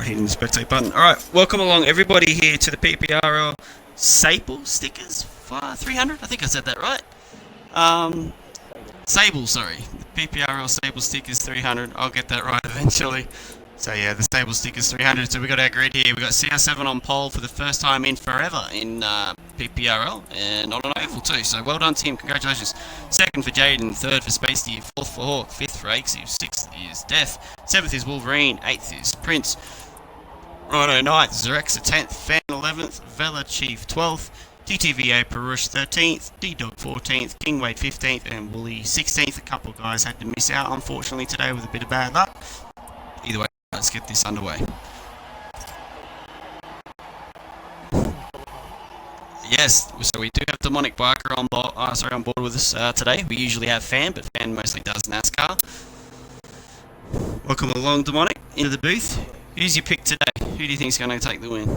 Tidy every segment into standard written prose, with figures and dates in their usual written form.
hitting the spectate button. Alright, welcome along everybody here to the PPRL Sable Stickers 300. I think I said that right. Sable, sorry. The PPRL Sable Stickers 300. I'll get that right eventually. So yeah, the Sable Stickers 300. So we got our grid here. We got CR7 on pole for the first time in forever in PPRL, and on an oval too. So well done, team. Congratulations. Second for Jaden, third for Spacey, fourth for Hawk, fifth for Akesiv, sixth is Death, seventh is Wolverine, eighth is Prince. Righto, ninth, Zerexa 10th, Fan 11th, Vela Chief 12th, TTVA Perush 13th, D-Dog 14th, King Wade 15th, and Wooly 16th. A couple of guys had to miss out, unfortunately, today with a bit of bad luck. Either way, let's get this underway. Yes, so we do have Demonic Biker on board with us today. We usually have Fan, but Fan mostly does NASCAR. Welcome along, Demonic, into the booth. Who's your pick today? Who do you think is going to take the win?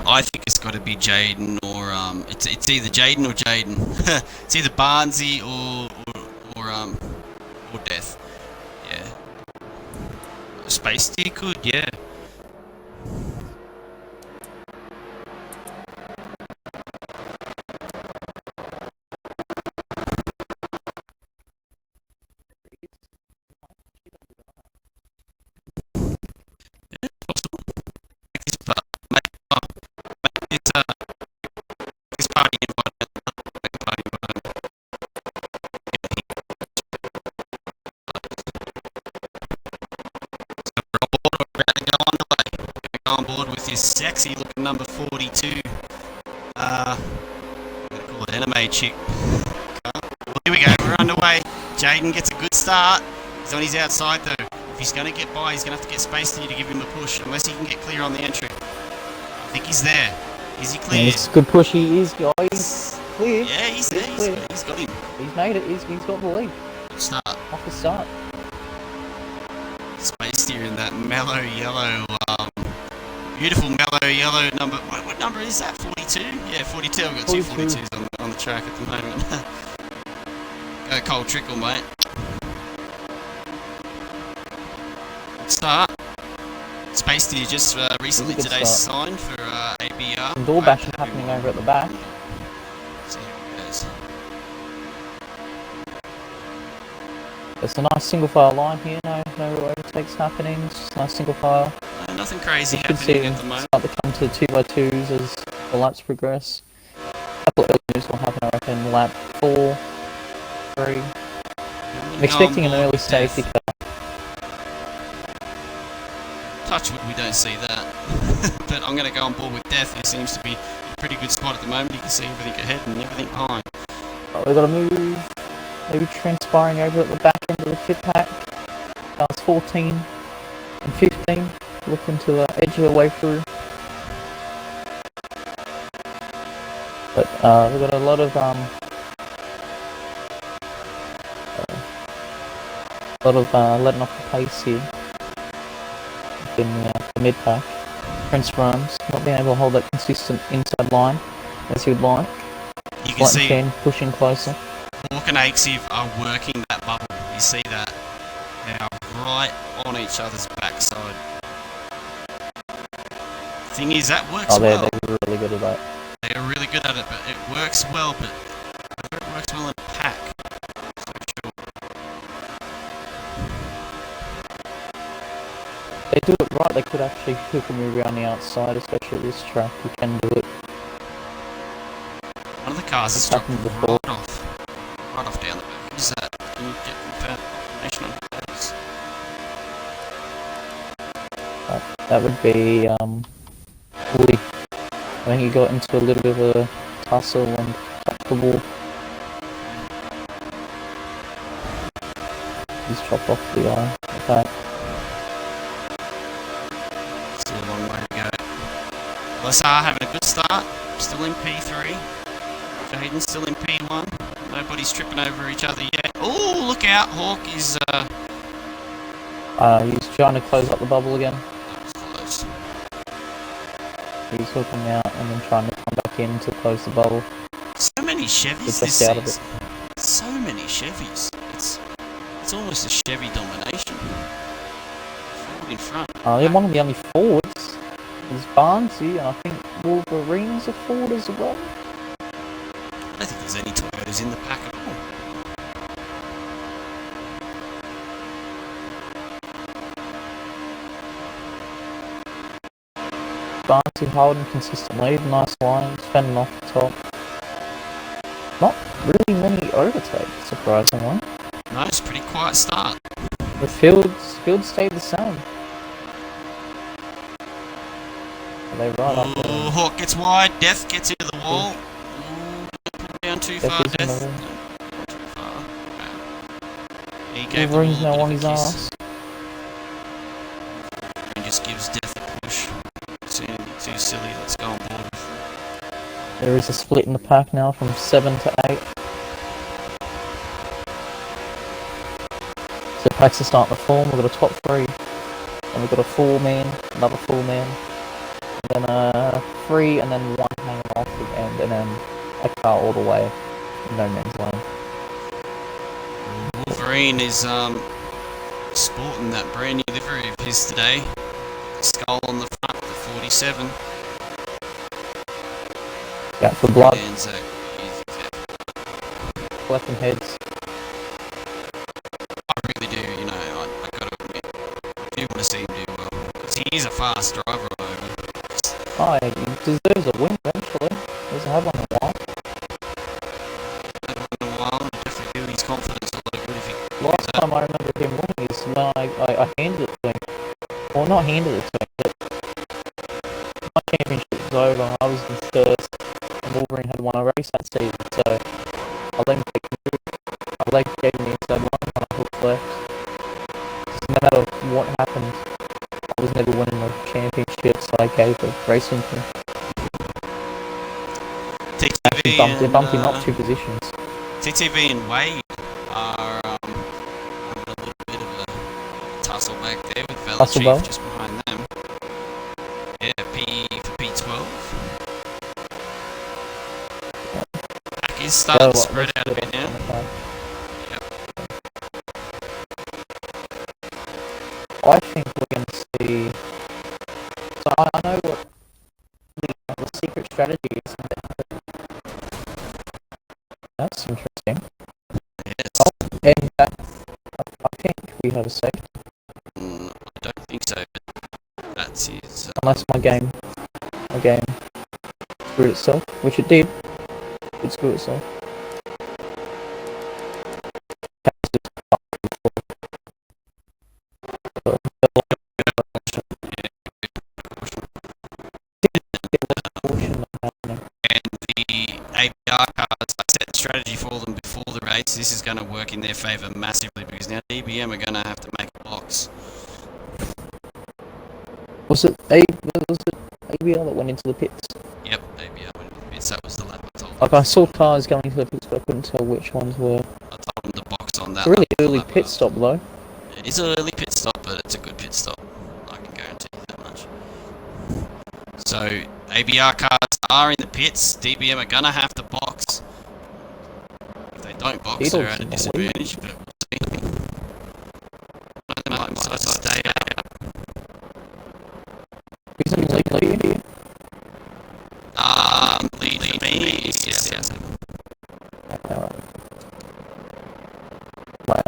I think it's got to be Jaden or it's either Jaden or Jaden. It's either Barnsey or Death. Yeah. Space Deer could, yeah. On board with his sexy looking number 42. I'm gonna call it anime chick. Well, here we go, we're underway. Jaden gets a good start. He's on his outside though. If he's gonna get by, he's gonna have to get space to give him a push, unless he can get clear on the entry. I think he's there. Is he clear? It's a good push, he is, guys. Clear. Yeah, he's there. He's got him. He's made it, he's got the lead. Good start. Off the start. Space Deer in that mellow yellow, beautiful mellow yellow number. What number is that? 42? Yeah, 42. I've got 42. two 42s on the track at the moment. Go Cold Trickle, mate. Good start. Space Deer just recently today signed for ABR. Some door bashing happening over at the back. See how it goes. It's a nice single file line here, no overtakes happening, it's just a nice single file. Nothing crazy You should happening see at the moment. start to come to 2x2s as the laps progress. A couple of early moves will happen, I reckon, lap 4, 3. I'm expecting an early safety car. Touchwood, we don't see that. But I'm going to go on board with Death, who seems to be in a pretty good spot at the moment. You can see everything ahead and everything behind. Right, we've got a move, maybe transpiring over at the back end of the pit pack. Cars 14 and 15, looking to the edge of the way through. But we've got a lot of letting off the pace here in the mid pack. Prince runs, not being able to hold that consistent inside line as he would like. You can see Ken pushing closer. Hawk and Akesiv are working that bubble. You see that? They are right on each other's backside. Thing is, that works well. They're really good at that. They are really good at it, but it works well, but it works well in a pack. So sure. They do it right, they could actually quickly move around the outside, especially this track, you can do it. One of the cars has dropped right off down the back. Is that? Can you get confirmation on those? That would be Woody. I think he got into a little bit of a tussle and touched the wall. He's chopped off the eye. Okay. Still a long way to go. LSR having a good start. Still in P3. Jaden's still in P1. Nobody's tripping over each other yet. Oh, look out! Hawk is He's trying to close up the bubble again. That was close. He's hooking out and then trying to come back in to close the bubble. So many Chevys Just this out of season. So many Chevys. It's almost a Chevy domination. Forward in front. They're one of the only Fords. There's Barnsley, and I think Wolverine's a Ford as well. I don't think there's any Toyotas in the pack at all. Barnsley holding consistent lead, nice lines, fending off the top. Not really many overtakes, surprisingly. No, it's a pretty quiet start. The fields stayed the same. They right up there. Ooh, Hawk gets wide, Death gets into the wall. Ooh, pull down too far, Death is in the Death. wall. Too far. He gave the Wolverine's wall now a on bit his of a kiss. ass. And just gives Death a push. Too silly, let's go on board. There is a split in the pack now from 7 to 8. So packs are starting to form. We've got a top 3. And we've got a 4-man, another 4-man. And then 3 and then 1 hanging off the end. And then a car all the way. No man's lane. Wolverine is sporting that brand new livery of his today. The skull on the front, the 47. Yeah, for blood. And Zach is Collecting heads. I really do, you know, I gotta admit, I do want to see him do well. Because he is a fast driver over. Oh, he deserves a win eventually. He hasn't had one in a while. Had one in a while, and definitely do his confidence a lot of good if he Last time I remember him winning is when I handed it to him. Well, not handed it to him, but my championship was over and I was in first. And Wolverine had won a race that season, so I let him take the group. I gave him the inside line and I hooked left. So no matter what happened, I was never winning the championship, so I gave the racing to him. TTV They bumped him up 2 positions. TTV and Wade are having a little bit of a tussle back there with Vela Chief just behind them. Yeah, P for P12. Back is starting to spread out a bit now. Yep. I think we're going to see. So I know what the secret strategy is. That's interesting. Yes. Oh, and I think we have a safety. I don't think so, but that's his. Unless my game screwed itself, which it did. It screwed itself. And the ABR cars, I set the strategy for them before the race. This is going to work in their favour massively because now DBM are going to have to make a box. Was it ABL that went into the pits? Yep, ABR went into the pits. That was the lap I told them. Like I saw cars going into the pits, but I couldn't tell which ones were. I told them to box on that. It's a really lap, early lap pit after. stop though. It is an early pit stop, but it's a good pit stop. I can guarantee you that much. So, ABR cars are in the pits. DBM are going to have to box. If they don't box, they're at a disadvantage, but we'll see. They might decide to stay out. Who's in the lead here? Lead for me is yes. Alright. Wow.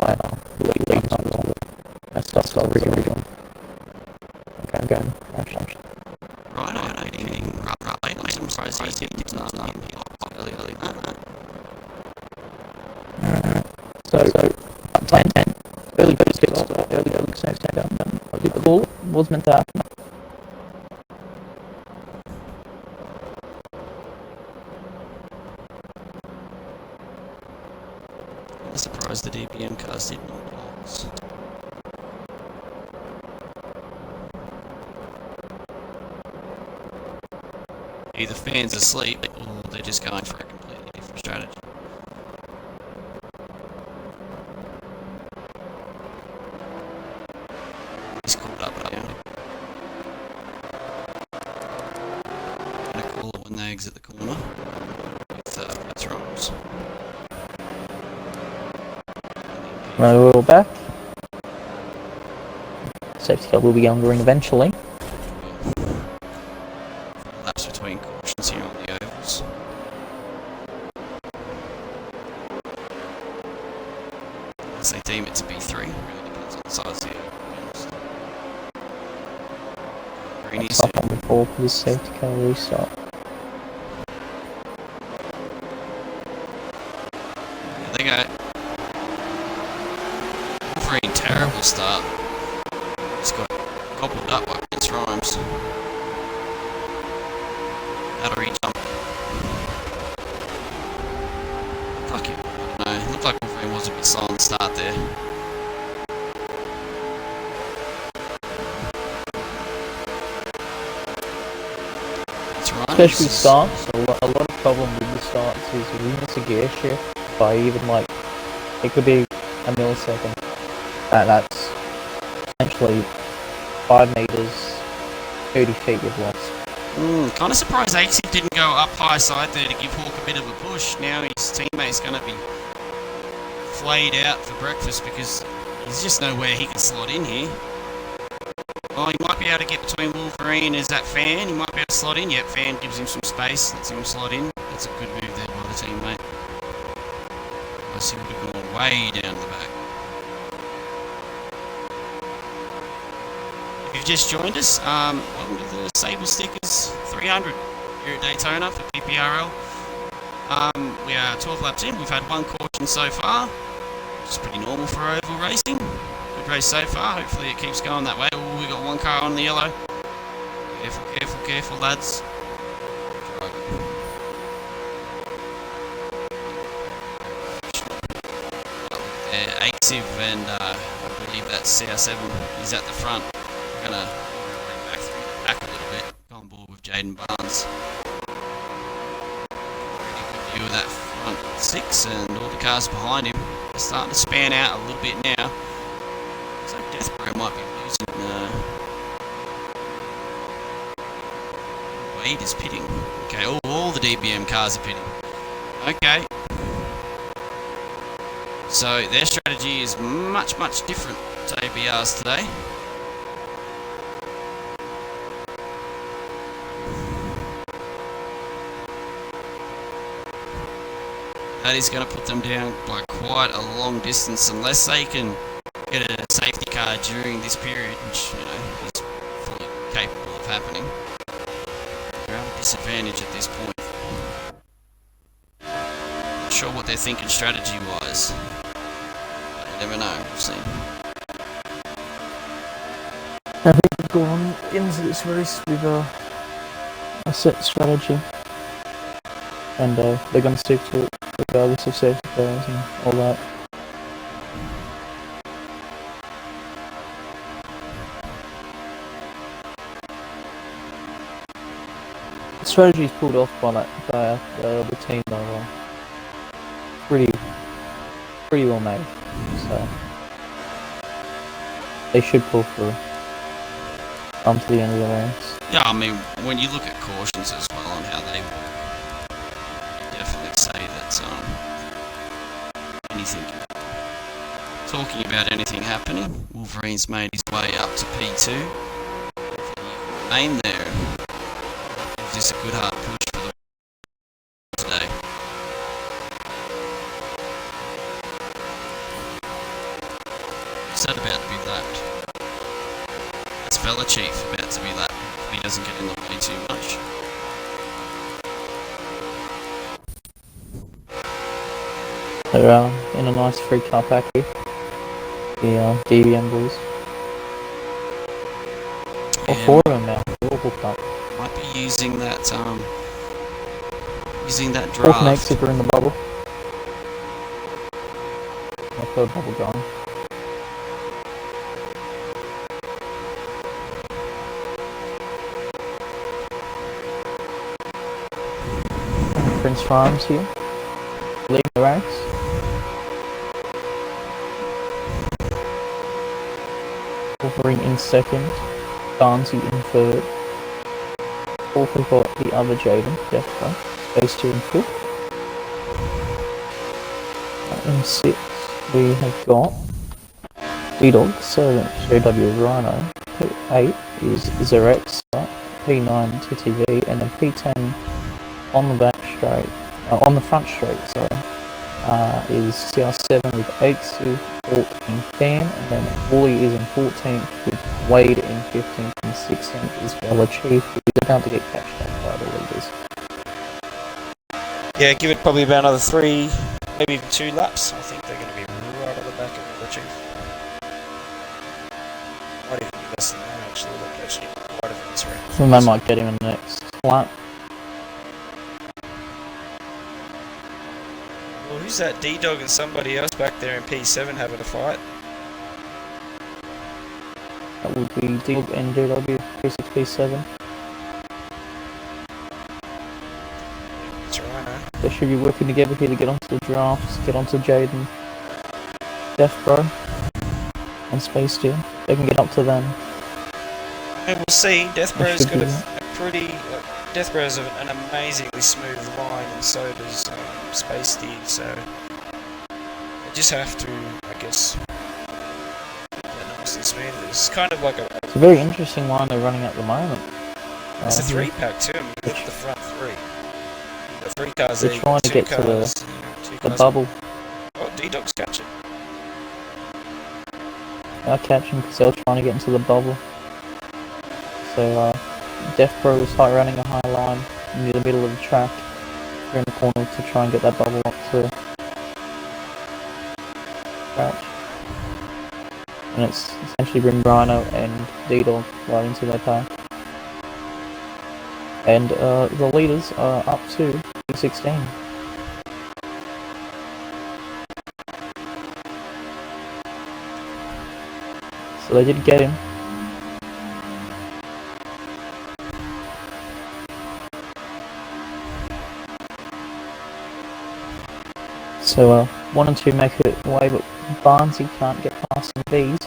Lead on. That's not really good. Okay, I'm going. Right, I'm getting right. I'm surprised he did not early. Alright. So, plan 10. Early pit stop. Early safe stand up. I did the ball. Was meant to happen. I'm surprised the DBM cars did not box. Either fans asleep or they're just going for a completely different strategy. when they exit the corner with both rolls. No wheel back. Safety car will be going green eventually. Laps between cautions here on the ovals. As they deem it to be 3, really depends on the size here. Greenies. Up on before for the safety car restart. There they go. Wolverine, terrible start. Just got gobbled up by Prince Rhymes. How to re-jump. Fuck it. I don't know. It looked like Wolverine was a bit slow on the start there. That's right. Especially starts, a lot of problem with the starts is if you miss a gear shift by even like, it could be a millisecond. That's essentially 5 meters, 30 feet you've lost. Kind of surprised AC didn't go up high side there to give Hawk a bit of a push. Now his teammate's going to be flayed out for breakfast because there's just nowhere he can slot in here. Oh, he might be able to get between Wolverine. Is that Fan? He might be able to slot in. Yep, Fan gives him some space, lets him slot in. That's a good move there by the teammate. Unless he would have gone way down the back. If you've just joined us, welcome to the Sable Stickers 300 here at Daytona for PPRL. We are 12 laps in. We've had 1 caution so far, which is pretty normal for oval racing. Good race so far. Hopefully it keeps going that way. Oh, we got 1 car on the yellow. Careful, careful, careful, lads. Axiv and I believe that's CR7 is at the front. We're gonna back a little bit. Go on board with Jaden Barnes. Pretty good view of that front 6 and all the cars behind him. They're starting to span out a little bit now. So Deathbro might be losing. Wade is pitting. Okay, all the DBM cars are pitting. Okay. So their strategy is much different to ABR's today. That is going to put them down by quite a long distance unless they can get a safety car during this period, which, you know, is fully capable of happening. They're at a disadvantage at this point. Not sure what they're thinking strategy-wise. You never know, we'll see. I think we've gone into this race with a set strategy, and they're going to stick to it regardless of safety cars and all that. The strategy is pulled off by the team though. Pretty well made, so they should pull through. Come to the end of the race. Yeah, I mean, when you look at cautions as well and how they work, you definitely say that anything. Talking about anything happening, Wolverine's made his way up to P2. Name there. Gives this a good hard push for the today. What's that about to be lapped? That's Fella Chief about to be lapped. He doesn't get in the way too much. They're in a nice free car pack here. The DVM boys. All 4 of them now. They're all hooked up. Might be using that All draft. connected are in the bubble. The 3rd bubble going. Prince Farms here, leading the race. Wolverine in 2nd, Barnsley in 3rd. Fourth, we've got the other Jaden, Defro, Space 2 and 5th. In 6th, we have got D-Dog, 7th, JW Rhino, P8 is Zerex, P9 TTV, and then P10 on the back straight, on the front straight, sorry, is CR7 with 8th, 14 Fan, and then Wooly is in 14th with Wade in 15th, and 16th is Bella Chief, who is about to get catched up by the leaders. Yeah, give it probably about another 3, maybe even 2 laps. I think they're going to be right at the back of Bella Chief. Might even be less than that, actually. Look, actually, quite a bit this race. So they might get him in the next lap. Well, who's that D-Dog and somebody else back there in P7 having a fight? That would be D-Dog and JW, P6, P7. That's right, huh? They should be working together here to get onto the drafts, get onto Jaden, Defro, and Space 2. They can get up to them. And we'll see. Deathbro's got be a pretty... Deathbro's an amazingly smooth line, and so does Space Steed, so... They just have to, I guess... get nice and smooth. It's kind of like a... It's a very interesting line they're running at the moment. It's a 3-pack too, I mean, look at the front 3. You've got 3 cars They're there, trying to get to the bubble. Oh, D-Dog's catching. They're catching because they're trying to get into the bubble. So, Death Pro will start running a high line near the middle of the track, around the corner to try and get that bubble up to crouch. And it's essentially Rim Rhino and D-Dog right into their pack. And the leaders are up to P16. So they did get him. So 1 and 2 make it away, but Barnesy can't get past some Bs.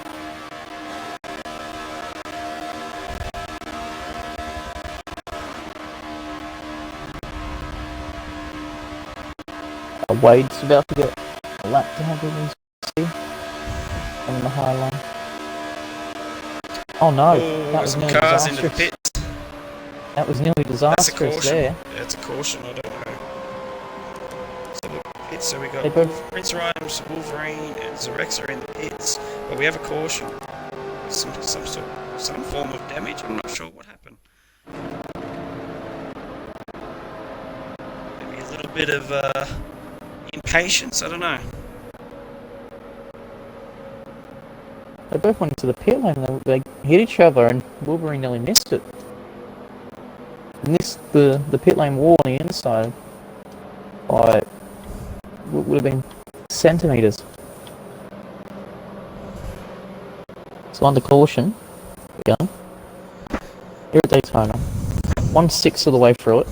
Wade's about to get a lap down with him on the high line. Oh no, that was nearly cars into the disastrous. pits. That was nearly That's a disastrous caution. there. Yeah, it's a caution, I don't know. So look, pits, so we They got both Prince Rhymes, Wolverine, and Zerex are in the pits, but we have a caution. Some form of damage, I'm not sure what happened. Maybe a little bit of impatience, I don't know. They both went into the pit lane. They hit each other, and Wolverine nearly missed it. Missed the pit lane wall on the inside by would have been centimeters. So under caution, here at Daytona, 1/6 of the way through it.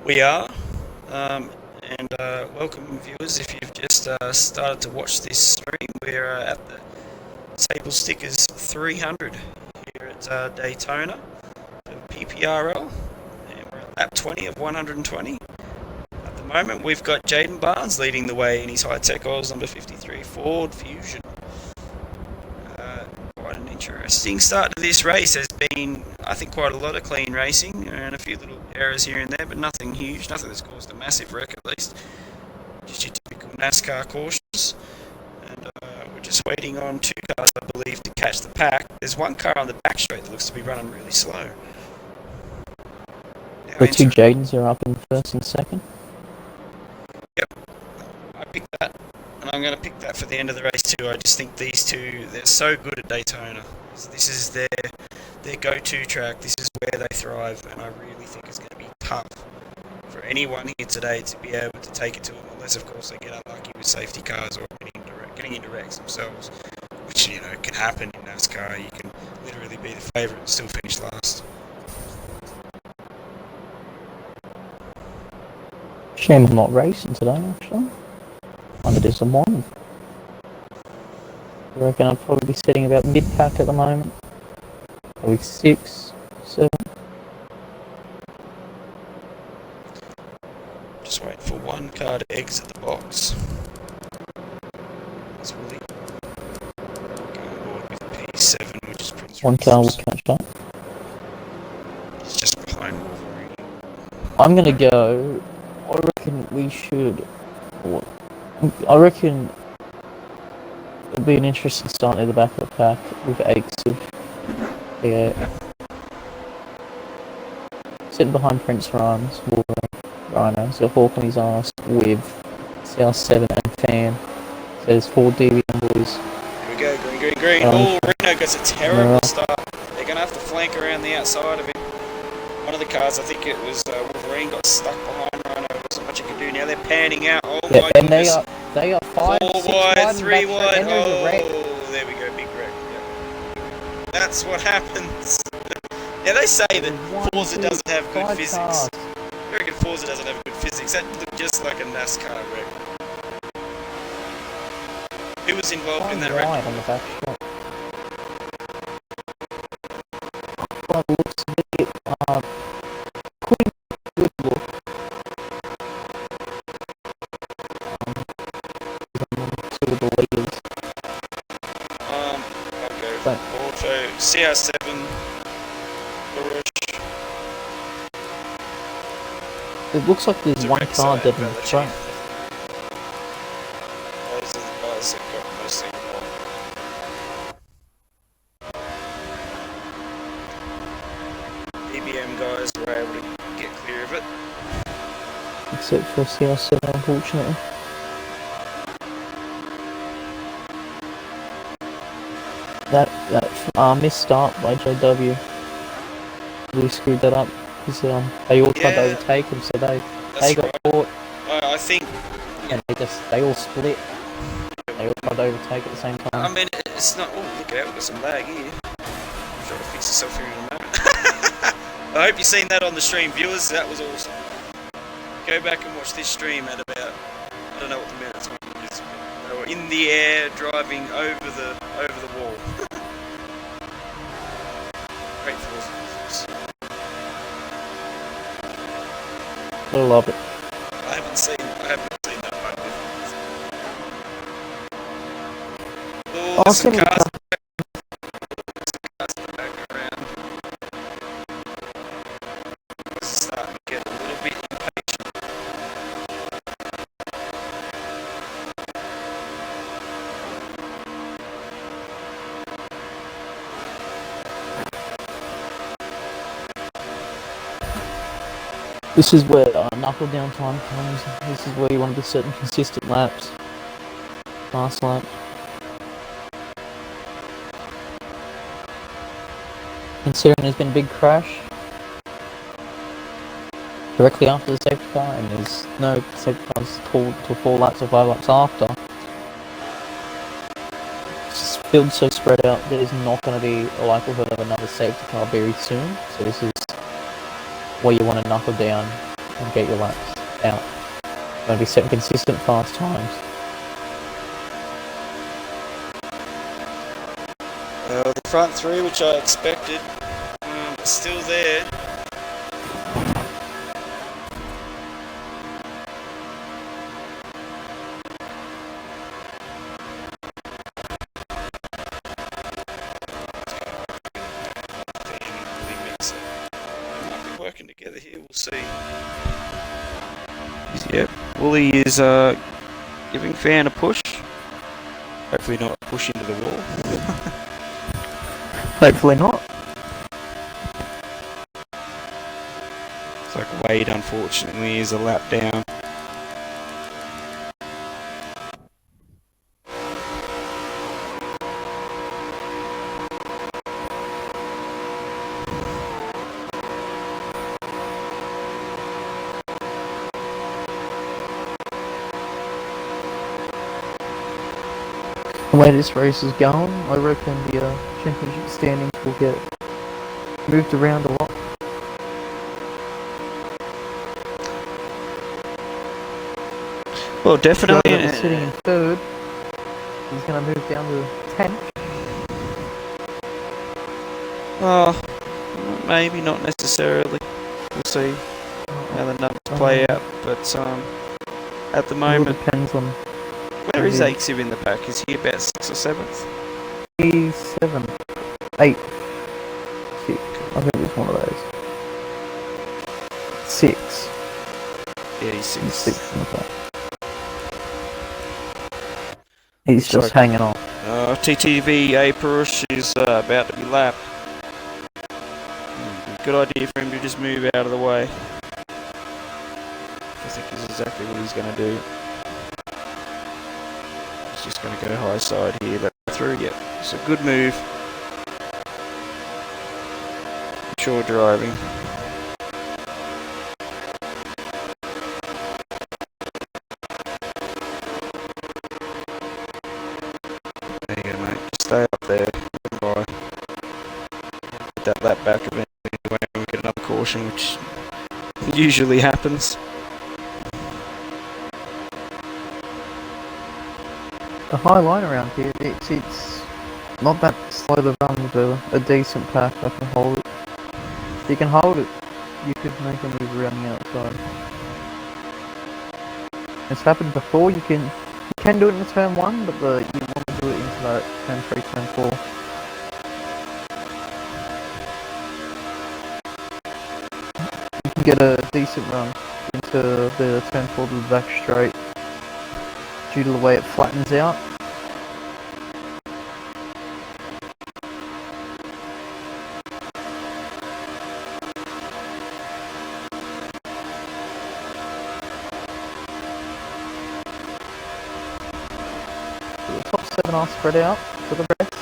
We are, and welcome viewers if you've just started to watch this stream. We're at the Sable Stickers 300 here at Daytona for PPRL, and we're at lap 20 of 120. At the moment we've got Jaden Barnes leading the way in his high-tech oils number 53 Ford Fusion. Quite an interesting start to this race. There's been, I think, quite a lot of clean racing and a few little errors here and there, but nothing huge, nothing that's caused a massive wreck at least. Just your typical NASCAR cautions. And we're just waiting on 2 cars, I believe, to catch the pack. There's 1 car on the back straight that looks to be running really slow. Now The 2 Jadens are up in first and second. Yep, I picked that, and I'm going to pick that for the end of the race too. I just think these 2, they're so good at Daytona. This is their go-to track. This is where they thrive, and I really think it's going to be tough for anyone here today to be able to take it to them, unless of course they get unlucky with safety cars or getting into wrecks themselves, which, you know, can happen in NASCAR. You can literally be the favourite and still finish last. Shame I'm not racing today, actually. I'm disappointed. I reckon I'll probably be sitting about mid-pack at the moment. Probably 6, 7. One car will catch up. It's just behind Wolverine. I'm gonna go. I reckon we should. I reckon it'll be an interesting start near the back of the pack with Aches of yeah. Sitting behind Prince Rhymes, Wolverine, Rhino, so Hawk on his ass with CR7 and Fan. So there's 4 DVM boys. Here we go, green. Oh, Reno gets a terrible start. They're going to have to flank around the outside of it. One of the cars, I think it was Wolverine, got stuck behind Rhino. There wasn't much he could do. Now they're panning out. Oh yeah, my and goodness. they are 5, 4 6 wide, 3 wide. and there's a wreck. Oh, there we go, big wreck. Yep. That's what happens. Now they say that Forza doesn't have good physics. Cars. I reckon Forza doesn't have good physics. That looked just like a NASCAR wreck. Who was involved in that wreck? On the back shot. By the looks of it, pretty good look. Two of the leaders. Okay. But Auto CR7. it looks like there's one car dead in the track. Those are the guys that got mostly involved. EBM guys were able to get clear of it. Except for CR7, unfortunately. That missed start by JW really screwed that up because they all tried to overtake him, so they got caught. I think, and they all split. They all tried to overtake at the same time. I mean, it's not. Oh, look out! We've got some lag here. I'm trying to fix yourself here in a moment. I hope you've seen that on the stream, viewers. That was awesome. Go back and watch this stream at about, I don't know what the minutes were. They were in the air, driving over the wall. Great force. I love it. I haven't seen that one before. Oh, there's some cars. Cars in the background. It's starting to get a little bit impatient. This is where knuckle down time comes. This is where you want to be setting consistent laps. Fast lap. Considering there's been a big crash directly after the safety car, and there's no safety cars pulled to 4 laps or 5 laps after. This field's so spread out, there's not going to be a likelihood of another safety car very soon. So this is where you want to knuckle down and get your laps out. You want to be setting consistent fast times. The front 3, which I expected, are still there. Working together here, we'll see. Yep, Wooly is giving Fan a push. Hopefully not push into the wall. Hopefully not. It's like Wade, unfortunately, is a lap down. The way this race is going, I reckon the championship standings will get moved around a lot. Well, definitely. Whoever sitting in 3rd is going to move down to 10th. Maybe not necessarily. We'll see how the numbers play out. But at the moment, it depends on. Where is Akesu in the pack? Is he about 6th or 7th? He's 7th, 8th. 6. Yeah, he's He's 6. 6 in the back. He's Looks just like- hanging on. TTV April is about to be lapped. Good idea for him to just move out of the way. I think this is exactly what he's going to do. He's just going to go high side here. That's through yet. It's a good move. Mature driving. There you go, mate. Just stay up there. Goodbye. Get that lap back eventually when we get another caution, which usually happens. The high line around here, it's not that slow to run with a decent pack that can hold it. If you can hold it, you could make a move around the outside. It's happened before. You can do it in turn 1, but you want to do it into that turn 3, turn 4. You can get a decent run into the turn 4 to the back straight due to the way it flattens out. The top 7 are spread out for the rest.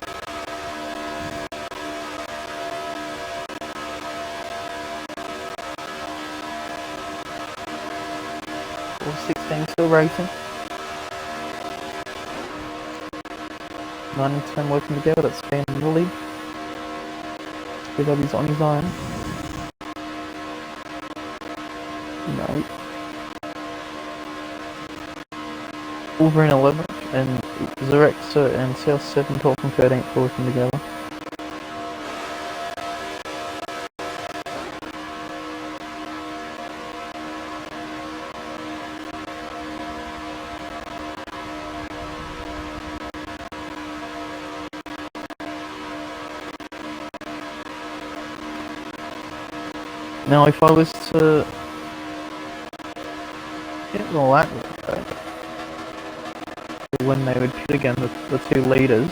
All 16 still racing. 9 and 10 working together, that's Van in the lead. BW's on his own. No. Wolverine 11th and Zerexa and South 7 12th and 13th working together. Now if I was to get the lap when they would pit again, the 2 leaders,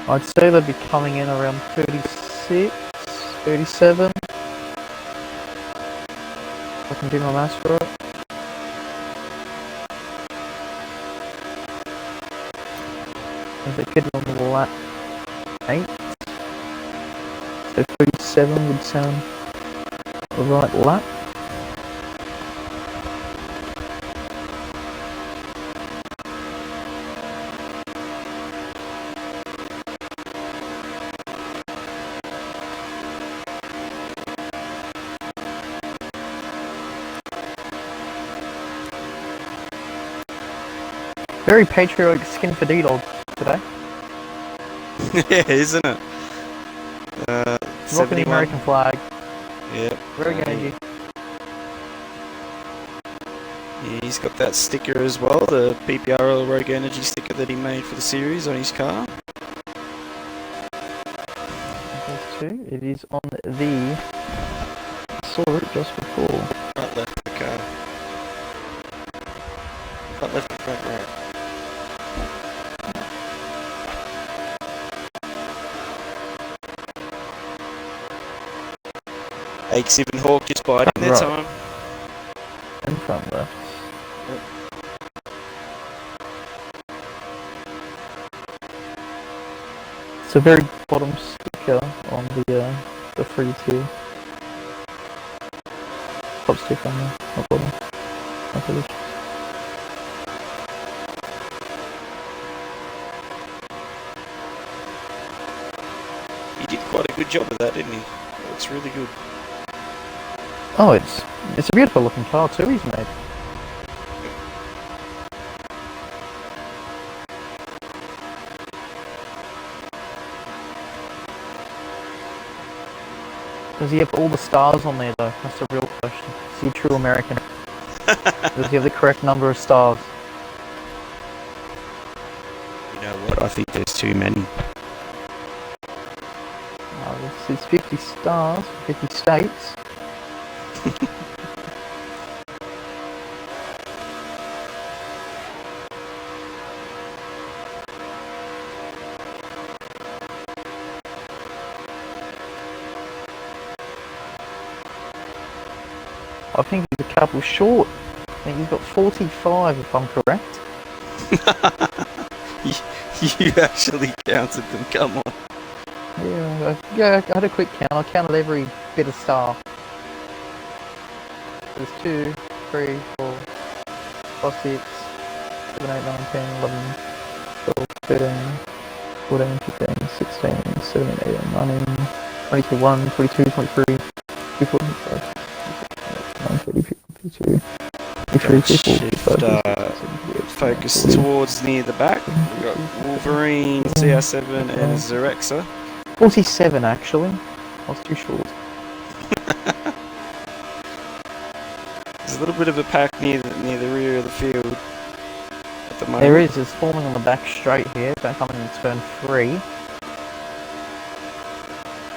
I'd say they'd be coming in around 36, 37. If I can do my maths right. If they pitted on the lap 8, so 37 would sound the right lap. Very patriotic skin for D-Dog today. Yeah, isn't it? Rocking the American flag. Yeah. Very energy. Yeah, he's got that sticker as well, the PPRL Rogue Energy sticker that he made for the series on his car. Those 2. It is on the... I saw it just before. Right left of the car. Right left and front right. Akes and Hawk just biding their Right. time. And front left. It's a very bottom sticker on the free tier. Top sticker on the bottom. Not really. He did quite a good job of that, didn't he? It looks really good. Oh, it's a beautiful looking car too he's made. Does he have all the stars on there though? That's the real question. Is he a true American? Does he have the correct number of stars? You know what? I think there's too many. This is 50 stars, 50 states. I think he's a couple short. I think he's got 45 if I'm correct. You actually counted them, come on. Yeah, I had a quick count. I counted every bit of star. There's 2, 3, 4, 5, 6, 7, 8, 9, 10, 11, 12, 13, 14, 15, 16, 17, 18, 19, 20, 21, 22, 23, 24, 25, 26, 32, 33, 44, Focus towards near the back. We've got Wolverine, CR7 and Zerexa. 47 actually. I was too short. There's a little bit of a pack near the rear of the field at the moment. There is. It's forming on the back straight here. Don't come in turn 3.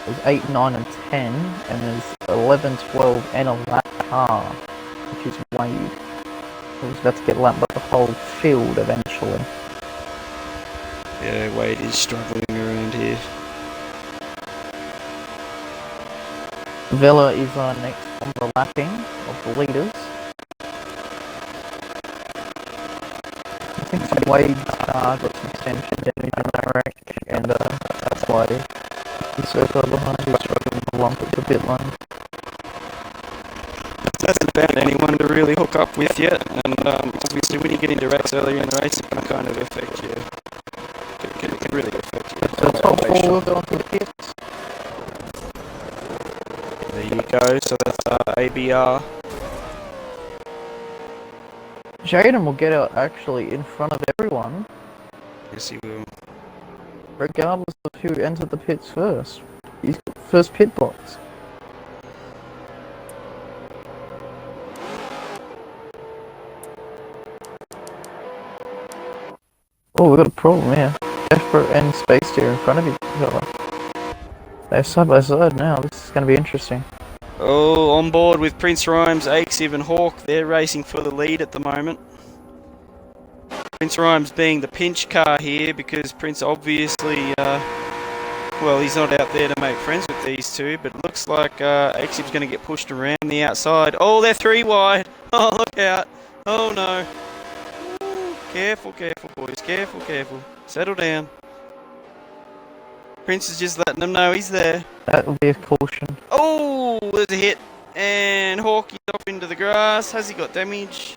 There's 8, 9 and 10. And there's 11, 12 and a lap car, which is Wade. He's about to get lapped by the whole field eventually. Yeah, Wade is struggling around here. Vela is next on the lapping of the leaders. I think Wade's car got some extension damage in that wreck, and that's why he's so far behind. He's struggling to lump at the pit lane. That's about anyone to really hook up with yet, and obviously when you get into wrecks earlier in the race, it can kind of affect you. It can really affect you. So the top 4 will go onto the pits. There you go, so that's ABR. Jaden will get out actually in front of everyone, Yes, he will. regardless of who entered the pits first. He's got first pit box. Oh, we've got a problem here. Desperate and Space Deer in front of each other. They're side by side now. This is going to be interesting. Oh, on board with Prince Rhymes, Akesev and Hawk. They're racing for the lead at the moment. Prince Rhymes being the pinch car here because Prince obviously, well, he's not out there to make friends with these two, but it looks like Akesev's going to get pushed around the outside. Oh, they're 3 wide. Oh, look out. Oh, no. Careful, careful, boys. Careful, careful. Settle down. Prince is just letting them know he's there. That will be a caution. Oh, there's a hit. And Hawk is off into the grass. Has he got damage?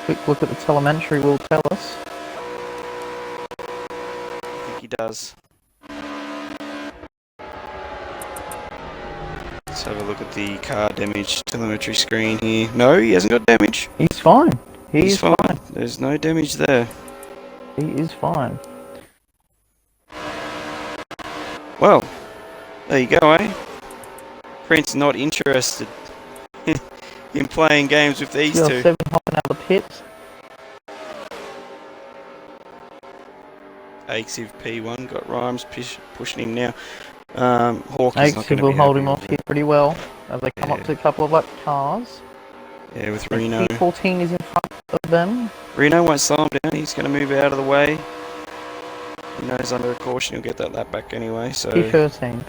Quick look at the telemetry will tell us. I think he does. Let's have a look at the car damage telemetry screen here. No, he hasn't got damage. He's fine. He's fine. There's no damage there. He is fine. Well, there you go, eh? Prince not interested in playing games with these two. 7 hopping out of the pits. Akesev P1 got Rhymes pushing him now. Hawk is not going Akesev to will be hold happy him off with here it. pretty well as they come up to a couple of cars. Yeah, with Reno. P14 is in front of them. Reno won't slow him down. He's going to move out of the way. He knows under a caution he'll get that lap back anyway, so P13,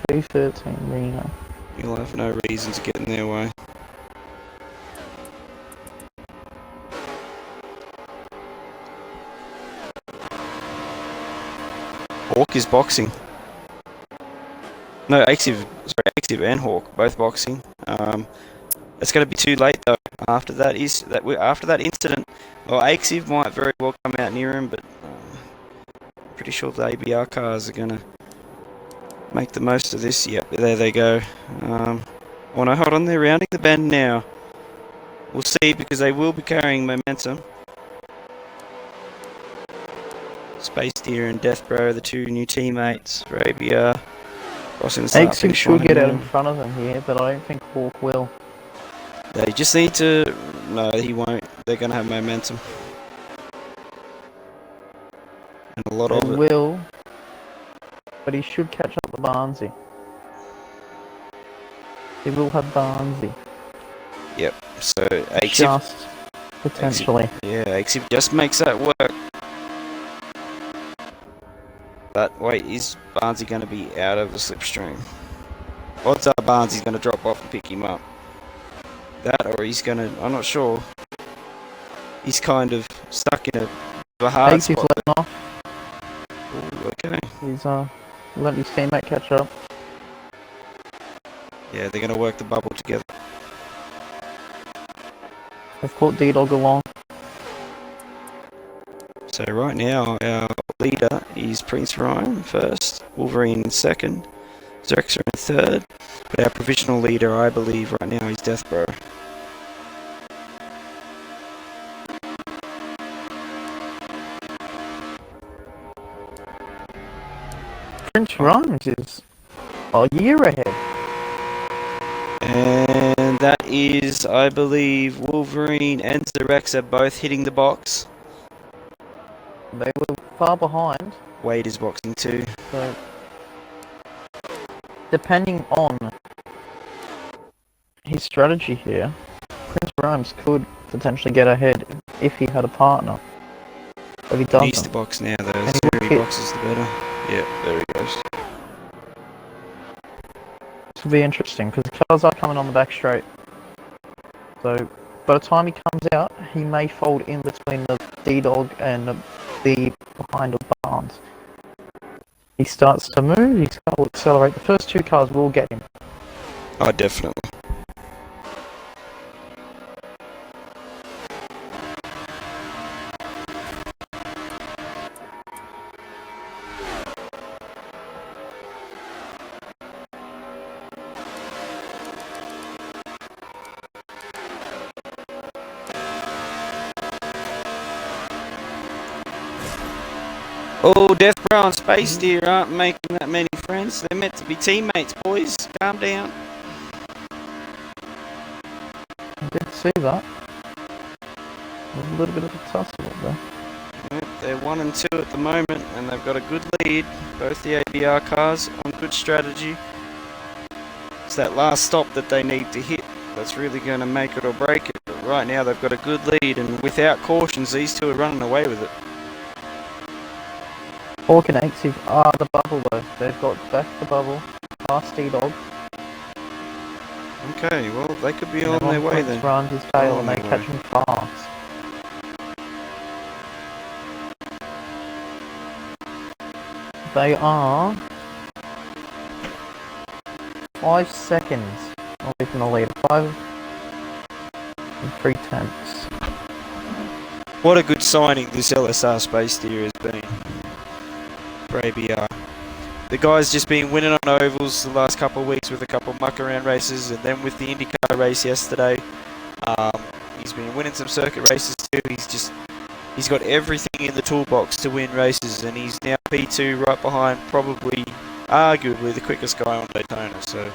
Reno. he'll have no reason to get in their way. Hawk is boxing. No, Akesev and Hawk both boxing. It's going to be too late though. After that incident, well, Akesev might very well come out near him, but pretty sure the ABR cars are going to make the most of this. Yep, there they go. Oh no, hold on, they're rounding the bend now. We'll see because they will be carrying momentum. Space Deer and Death Bro, the 2 new teammates for ABR. Crossing the start Akesev should get out in front of them here, but I don't think Hawk will. They just need to... No, he won't. They're going to have momentum. And a lot of it. Will, but he should catch up to Barnesy. They will have Barnsey. Yep. So Exib, Just potentially. Exib just makes that work. But wait, is Barnsey going to be out of the slipstream? Odds are Barnsey's going to drop off and pick him up. That, or he's going to, I'm not sure. He's kind of stuck in a hard Exib's spot. letting off. Ooh, okay. He's letting his teammate catch up. Yeah, they're going to work the bubble together. They've caught D-Dog along. So right now, our leader is Prince Ryan first, Wolverine in second, Zerxer in third, but our provisional leader, I believe, right now is Deathbro. Prince Rhymes is a year ahead. And that is, I believe, Wolverine and Zerxer both hitting the box. They were far behind. Wade is boxing too. So, depending on his strategy here, Prince Rhymes could potentially get ahead if he had a partner. But he doesn't. Needs to box now though. And The he sooner he hit. boxes, the better. Yeah, there he goes. This will be interesting because cars are coming on the back straight. So by the time he comes out, he may fold in between the D-Dog and the behind of Barnes. He starts to move, his car will accelerate. The first two cars will get him. Oh, definitely. Oh, Death Brow and Space Deer aren't making that many friends. They're meant to be teammates, boys. Calm down. I did see that. There's a little bit of a tussle up there. Yep, they're 1 and 2 at the moment, and they've got a good lead. Both the ABR cars on good strategy. It's that last stop that they need to hit that's really going to make it or break it. But right now they've got a good lead, and without cautions, these two are running away with it. Hawk and Exif are the bubble though. They've got back the bubble, past D-Dog. Okay, well, they could be And on their way Prince then. runs his tail On and they their catch way. him fast. They are 5 seconds away from the lead. 5 and 3/10. What a good signing this LSR Space Deer has been for ABR. The guy's just been winning on ovals the last couple of weeks with a couple of muck around races, and then with the IndyCar race yesterday. He's been winning some circuit races too. He's got everything in the toolbox to win races, and he's now P2 right behind probably, arguably, the quickest guy on Daytona. So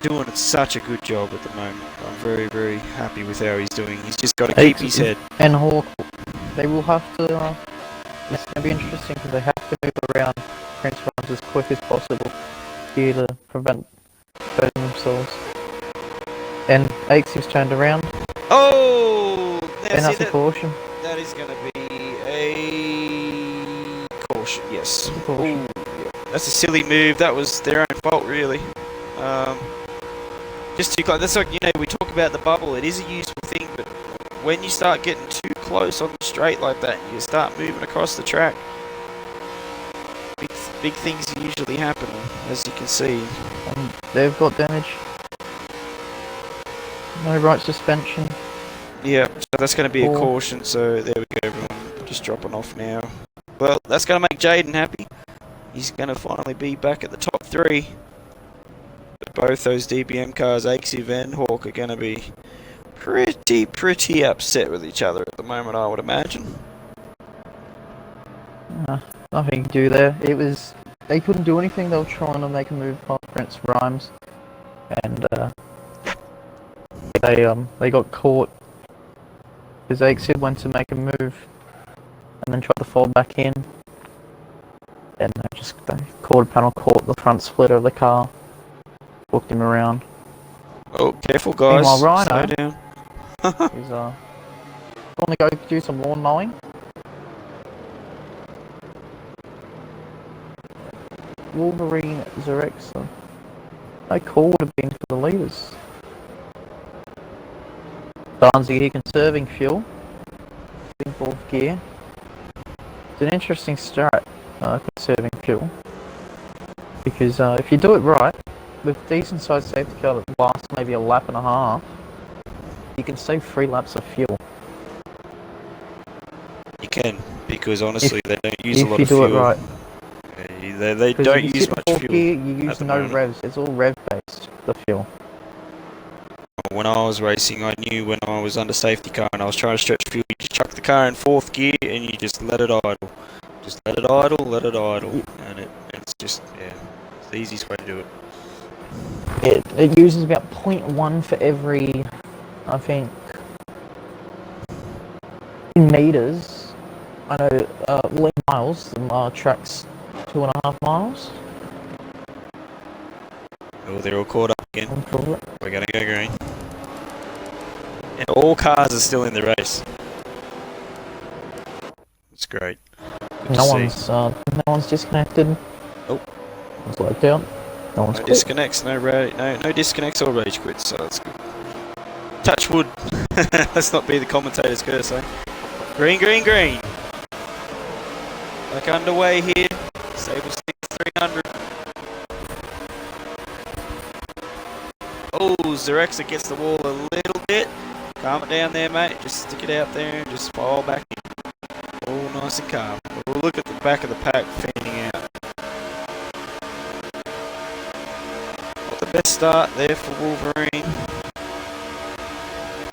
doing such a good job at the moment. I'm very, very happy with how he's doing. He's just got to keep his head. And Hawk, they will have to. It's going to be interesting because they have to move around Prince Rhymes as quick as possible here to prevent hurting themselves. And Aixie's turned around, Oh! Now and see that's a caution. that is going to be a caution, yes. That's a caution. Ooh, yeah. That's a silly move. That was their own fault, really. Just too close. That's like, we talk about the bubble. It is a useful thing, but when you start getting too close on the straight like that, you start moving across the track. Big things usually happen, as you can see. And they've got damage. No right suspension. Yeah, so that's going to be a Cool. caution. So there we go, everyone. Just dropping off now. Well, that's going to make Jaden happy. He's going to finally be back at the top 3. But both those DBM cars, Axiv and Hawk, are going to be pretty upset with each other at the moment, I would imagine. Nothing to do there. They couldn't do anything. They were trying to make a move past Prince Rhymes, and they got caught because Aixid went to make a move and then tried to fold back in, and the quarter panel caught the front splitter of the car, booked him around. Oh, careful, guys. Meanwhile, Slow Rhino down. is want to go do some lawn mowing. Wolverine Zerexa. No call would have been for the leaders. Barnsey here conserving fuel. In fourth gear. It's an interesting strat, conserving fuel. Because if you do it right, with decent sized safety car that lasts maybe a lap and a half, you can save 3 laps of fuel. You can, because honestly, they don't use a lot If you of do fuel. it right. They don't If you use sit in much fourth fuel. gear, you use at the no moment. revs. It's all rev based, the fuel. When I was racing, I knew when I was under safety car and I was trying to stretch fuel, you just chuck the car in fourth gear and you just let it idle. Just let it idle, let it idle. And it's just, yeah, it's the easiest way to do it. It uses about 0.1 for every, I think, in meters. I know, lane miles, the track's 2.5 miles. Oh, they're all caught up again. We're gonna go green. And all cars are still in the race. It's great. Good to see. No one's disconnected. Nope. It's worked out. No one's No quit. disconnects, no disconnects or rage quits, so that's good. Touch wood. Let's not be the commentator's curse, eh? Green, green, green. Back underway here. Sable Sticks 300. Oh, Zerexa gets the wall a little bit. Calm it down there, mate. Just stick it out there and just fall back in. All nice and calm. We'll look at the back of the pack fanning out. Not the best start there for Wolverine.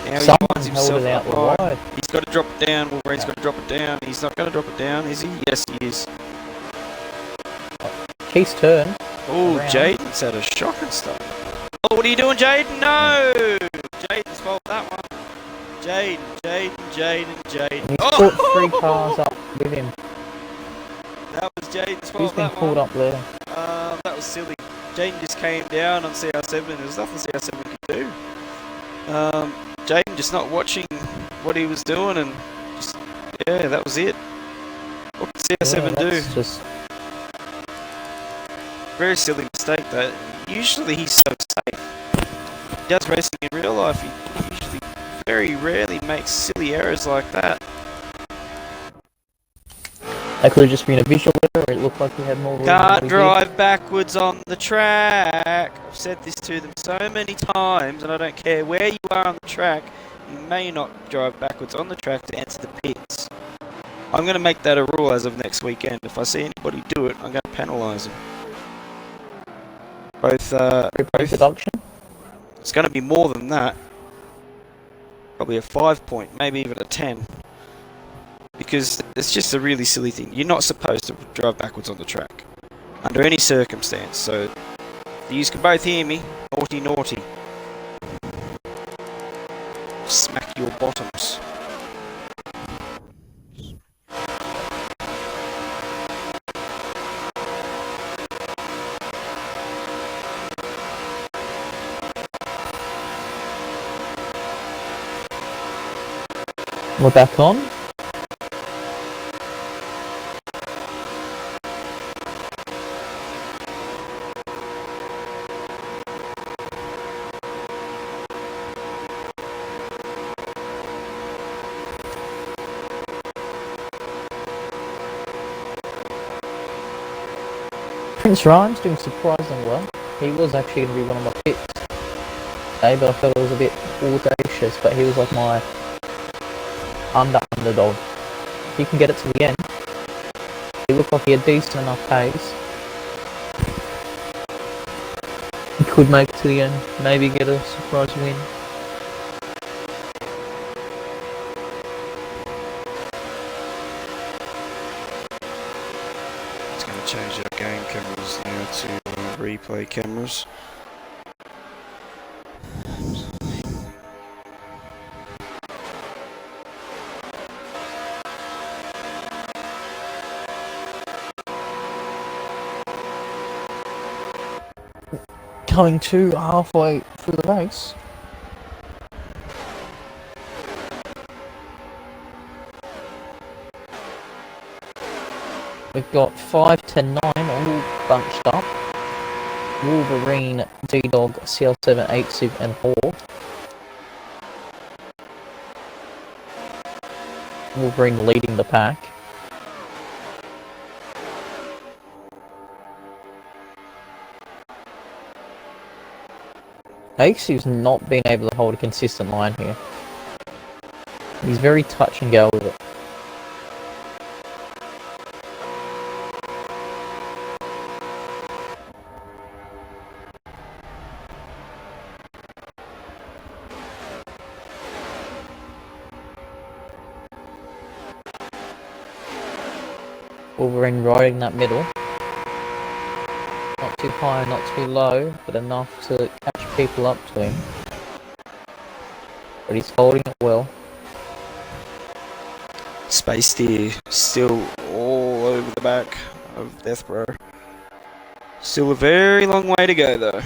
Now he finds himself out up wide. He's got to drop it down. Wolverine's got to drop it down. He's not going to drop it down, is he? Yes, he is. Keith's turn. Oh, Around. Jaden's had a shocking start. Oh, what are you doing, Jaden? No! Jaden's fault, that one. Jaden. He's Oh! caught 3 cars up with him. That was Jaden's fault, He's been that pulled one. up there. That was silly. Jaden just came down on CR7. There was nothing CR7 could do. Jaden just not watching what he was doing, and just, yeah, that was it. What did CR7 do? Just Very silly mistake, that. Usually he's so safe. He does racing in real life. He usually very rarely makes silly errors like that. that could have just been a visual error. It looked like he had more room than Can't he drive backwards on the track. I've said this to them so many times, and I don't care where you are on the track, you may not drive backwards on the track to enter the pits. I'm going to make that a rule as of next weekend. If I see anybody do it, I'm going to penalise them. Both, Production. it's going to be more than that. Probably a 5 point, maybe even a 10. Because it's just a really silly thing. You're not supposed to drive backwards on the track. Under any circumstance. So, you can both hear me. Naughty, naughty. Smack your bottoms. We're back on. Prince Ryan's doing surprisingly well. He was actually going to be one of my picks today, but I felt it was a bit audacious, but he was like my underdog. If he can get it to the end, he looked like he had decent enough pace. He could make it to the end, maybe get a surprise win. It's going to change our game cameras now to replay cameras. Coming to halfway through the race. We've got 5 to 9 all bunched up. Wolverine, D-Dog, CL7, 8 Civ and Hawk. Wolverine leading the pack. Acev's not been able to hold a consistent line here. He's very touch and go with it. Wolverine riding that middle. Not too high, not too low, but enough to catch people up to him. But he's holding it well. Space steer still all over the back of Death Row. Still a very long way to go though.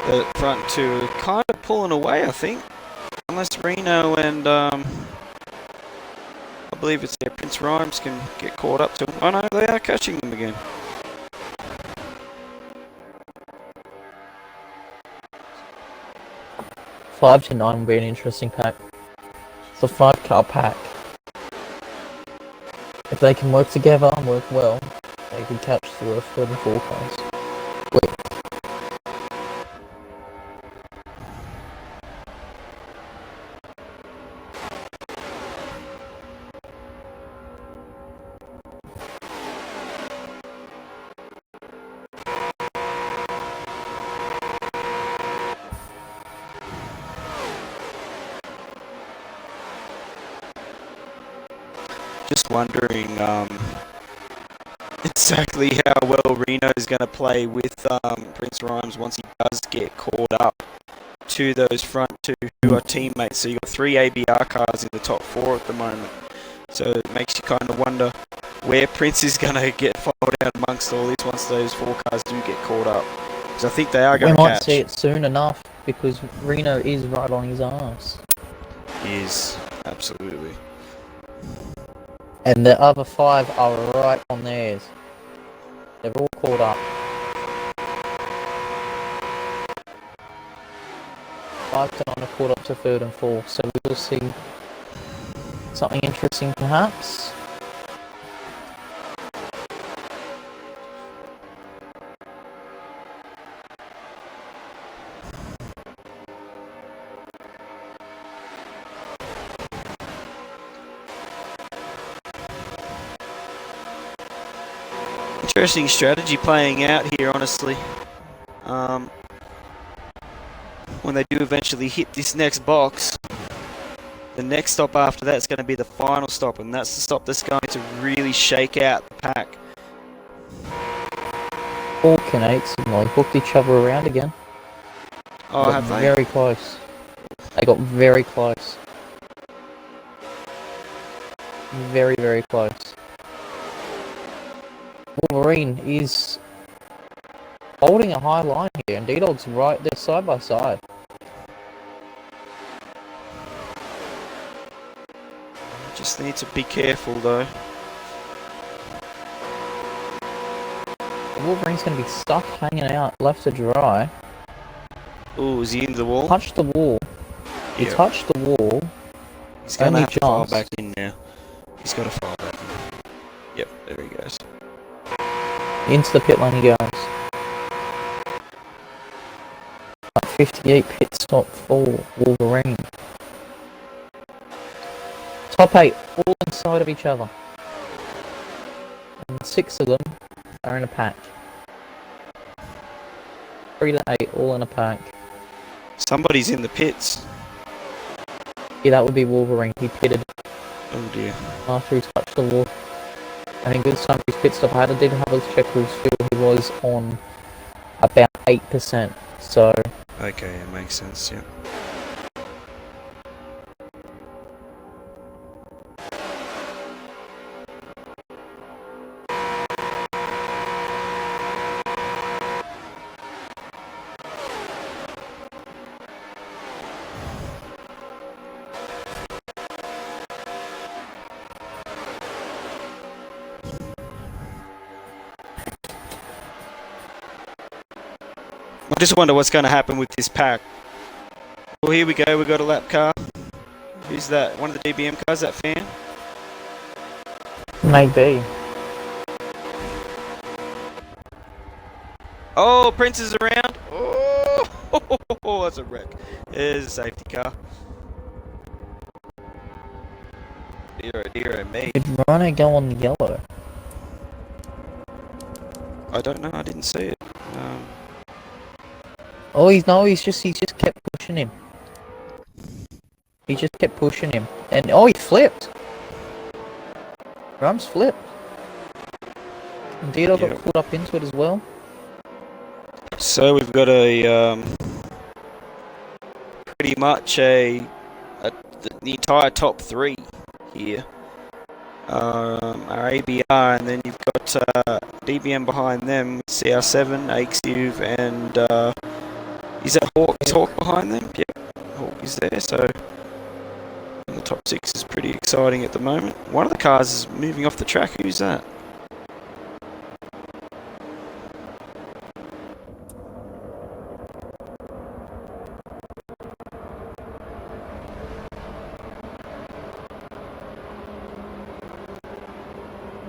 The front two are kind of pulling away, I think. Unless Reno and, I believe it's Prince Rhymes can get caught up to them. Oh no, they are catching them again. Five to 9 will be an interesting pack. It's a 5-car pack. If they can work together and work well, they can catch the third and 4 cars. Wait. Just wondering exactly how well Reno is going to play with Prince Rhymes once he does get caught up to those front two who are teammates. So you've got 3 ABR cars in the top 4 at the moment. So it makes you kind of wonder where Prince is going to get followed out amongst all this once those 4 cars do get caught up. Because I think they are going to catch. We might see it soon enough because Reno is right on his ass. He is, absolutely. And the other 5 are right on theirs. They're all caught up. 5 to 9 are caught up to 3rd and 4th, so we will see something interesting perhaps. Interesting strategy playing out here, honestly. When they do eventually hit this next box, the next stop after that is going to be the final stop, and that's the stop that's going to really shake out the pack. Hawk and 8 suddenly hooked each other around again. Oh, have they? Very close. They got very close. Very, very close. Wolverine is holding a high line here, and D-Dog's right there side by side. Just need to be careful though. Wolverine's going to be stuck hanging out, left to dry. Ooh, is he in the wall? Touched the wall. He Yeah. touched the wall. He's going to only have to file jumps. back in now. He's got to file back in. Yep, there he goes. Into the pit lane he goes. At 58 pit stop for Wolverine. Top 8 all inside of each other. And 6 of them are in a pack. 3 to 8 all in a pack. Somebody's in the pits. Yeah, that would be Wolverine. He pitted Oh dear. after he touched the wall. I think this time his pit stop, I did have a check his fuel. He was on about 8%. So Okay, it makes sense, yeah. I just wonder what's going to happen with this pack. Well, here we go. We've got a lap car. Who's that? One of the DBM cars, that fan? maybe. Oh, Prince is around. Oh, that's a wreck. There's a safety car. Dear, oh dear, oh me. Did Rhino go on yellow? I don't know. I didn't see it. Oh, he's just kept pushing him. He just kept pushing him, and oh, he flipped. Rums flipped. Indeed, I got caught up into it as well. So we've got a pretty much the entire top three here. Our ABR, and then you've got DBM behind them, CR7, AXUV, and is that Hawk? Is Hawk behind them? Yep, Hawk is there. So the top six is pretty exciting at the moment. One of the cars is moving off the track. Who's that?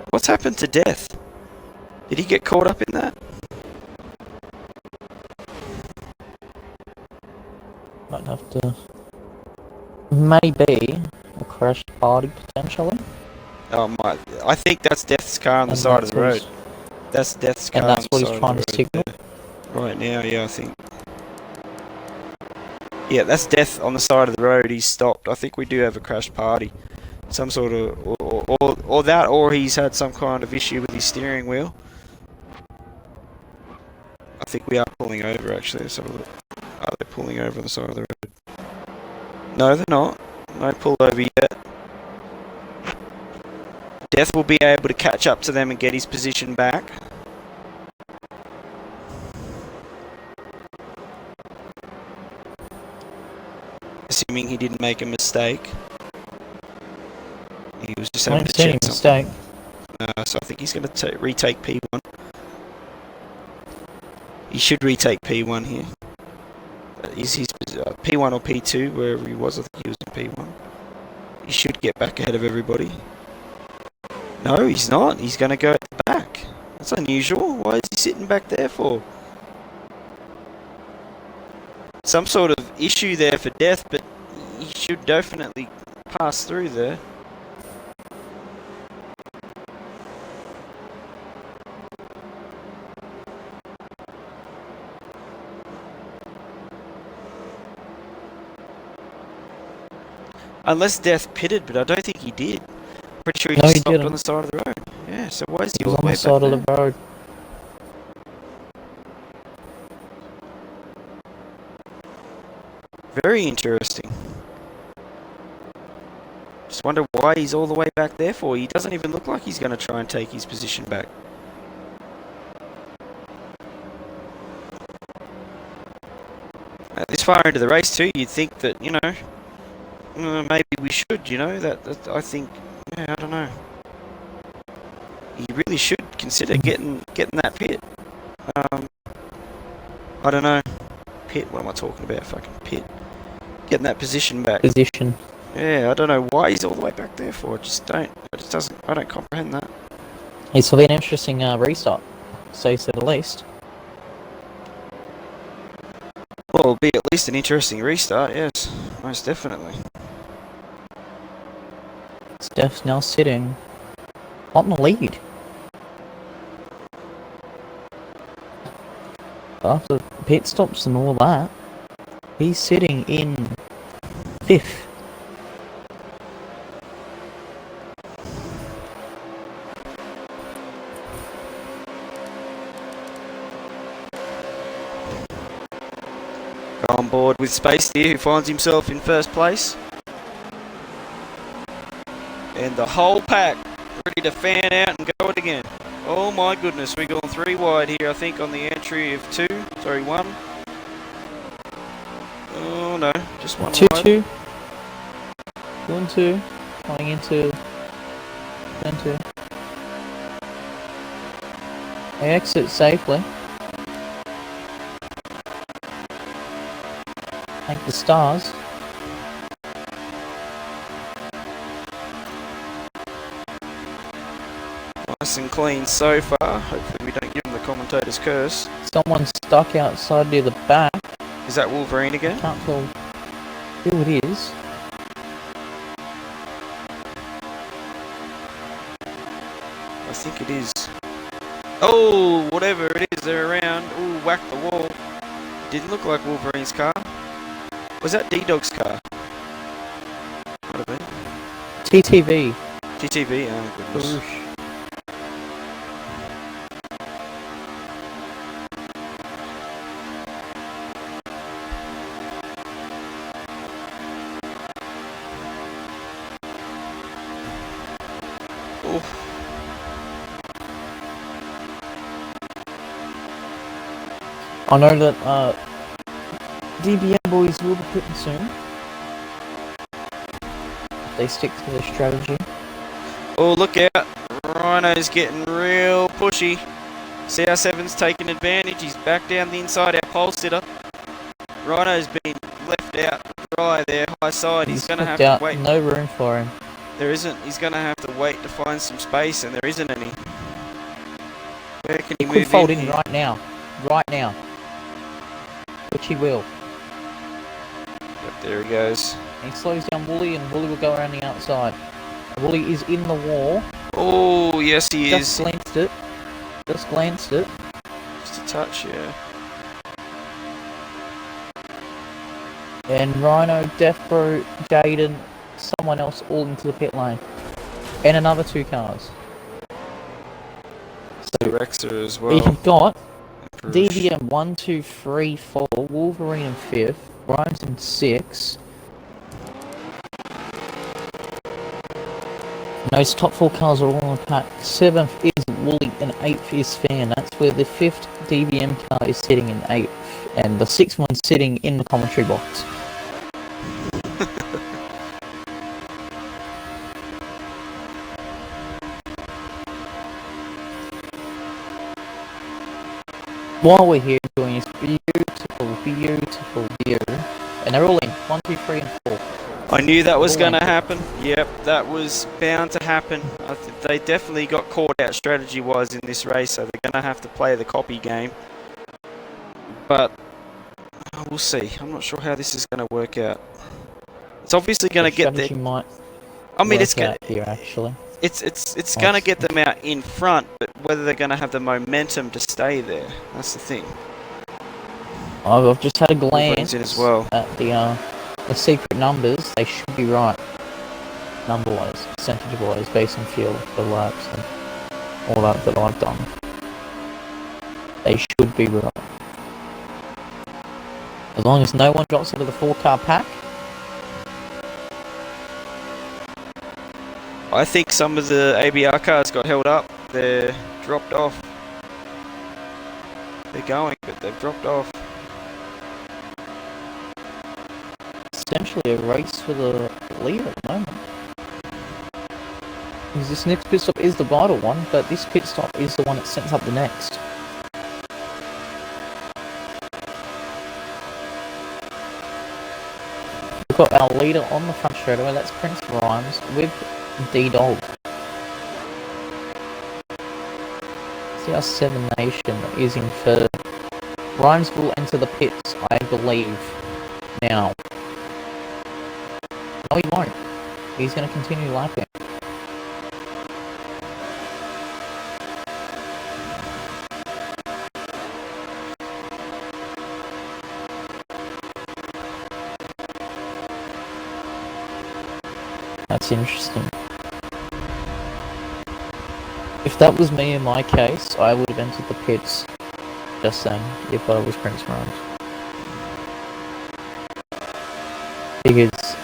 What's happened to Death? Did he get caught up in that? Might have to. Maybe a crash party potentially. Oh my! I think that's Death's car on the side of the road. That's Death's car. And that's on what the he's side trying of to the road signal. there. Right now, yeah, I think. Yeah, that's Death on the side of the road. He's stopped. I think we do have a crash party. Some sort of, or that, or he's had some kind of issue with his steering wheel. I think we are pulling over, actually. Let's have a look. Are they pulling over on the side of the road? No, they're not. No pull over yet. Death will be able to catch up to them and get his position back. Assuming he didn't make a mistake. He was just having to check something. So I think he's going to retake P1. He should retake P1 here. Is his P1 or P2, wherever he was? I think he was in P1. He should get back ahead of everybody. No, he's not. He's going to go at the back. That's unusual. Why is he sitting back there for? Some sort of issue there for Death, but he should definitely pass through there. Unless Death pitted, but I don't think he did. Pretty sure he just stopped on the side of the road. Yeah, so why is he all the way back there? On the side of the road. Very interesting. Just wonder why he's all the way back there for. He doesn't even look like he's going to try and take his position back. This far into the race too, you'd think that, you know, maybe we should, you know, that I think, yeah, I don't know. He really should consider getting that pit. I don't know. Pit, what am I talking about? Fucking pit. Getting that position back. Position. Yeah, I don't know why he's all the way back there for. I don't comprehend that. It's been an interesting restart, so the least. Well, it'll be at least an interesting restart, yes. Most definitely. Steph's now sitting on the lead. After pit stops and all that, he's sitting in 5th. On board with Space Deer, who finds himself in first place. And the whole pack ready to fan out and go it again. Oh my goodness, we're going 3 wide here, I think, on the entry of 1. Oh no, just 1 wide. 2-2. 1-2. Coming into turn 2. They exit safely. Thank the stars. Nice and clean so far. Hopefully we don't give them the commentator's curse. Someone's stuck outside near the back. Is that Wolverine again? Can't tell who it is. I think it is. Oh, whatever it is, they're around. Oh, whack the wall. Didn't look like Wolverine's car. Was that D-Dog's car? Might have been. TTV. TTV, oh goodness. Boosh. I know that DBM boys will be pitting soon. They stick to their strategy. Oh, look out. Rhino's getting real pushy. CR7's taking advantage. He's back down the inside, our pole sitter. Rhino's been left out dry there, high side. He's going to have to wait. No room for him. There isn't. He's going to have to wait to find some space, and there isn't any. Where can he move in? Could fold in right now. Right now. Which he will. Yep, there he goes. He slows down Wooly, and Wooly will go around the outside. Wooly is in the wall. Oh, yes he is. Just glanced it. Just glanced it. Just a touch, yeah. And Rhino, Deathbro, Jaden, someone else all into the pit lane. And another 2 cars. So Rexer as well. You've got Bruce. DVM 1, 2, 3, 4, Wolverine in 5th, Rhymes in 6th. Those top 4 cars are all on the pack. 7th is Wooly and 8th is Fan. That's where the 5th DVM car is sitting in 8th. And the 6th one's sitting in the commentary box. While we're here doing this beautiful view, and they're all in 1, 2, 3, and 4. I knew that was going to happen. Yep, that was bound to happen. They definitely got caught out strategy-wise in this race, so they're going to have to play the copy game. But we'll see. I'm not sure how this is going to work out. It's obviously going to get there. I mean, it's going here actually. It's going to get them out in front, but whether they're going to have the momentum to stay there, that's the thing. I've just had a glance in as well. at the secret numbers. They should be right, number-wise, percentage-wise, based on field for laps and all that I've done. They should be right. As long as no one drops out of the 4-car pack. I think some of the ABR cars got held up. They're dropped off. They're going, but they've dropped off. Essentially a race for the lead at the moment. Because this next pit stop is the vital one, but this pit stop is the one that sets up the next. We've got our leader on the front straightaway, that's Prince Rhymes with D-Dog. CR7 Nation is in third. Rhymes will enter the pits, I believe, now. No, he won't. He's going to continue lapping. That's interesting. If that was me in my case, I would have entered the pits. Just saying, if I was Prince Rhymes. Because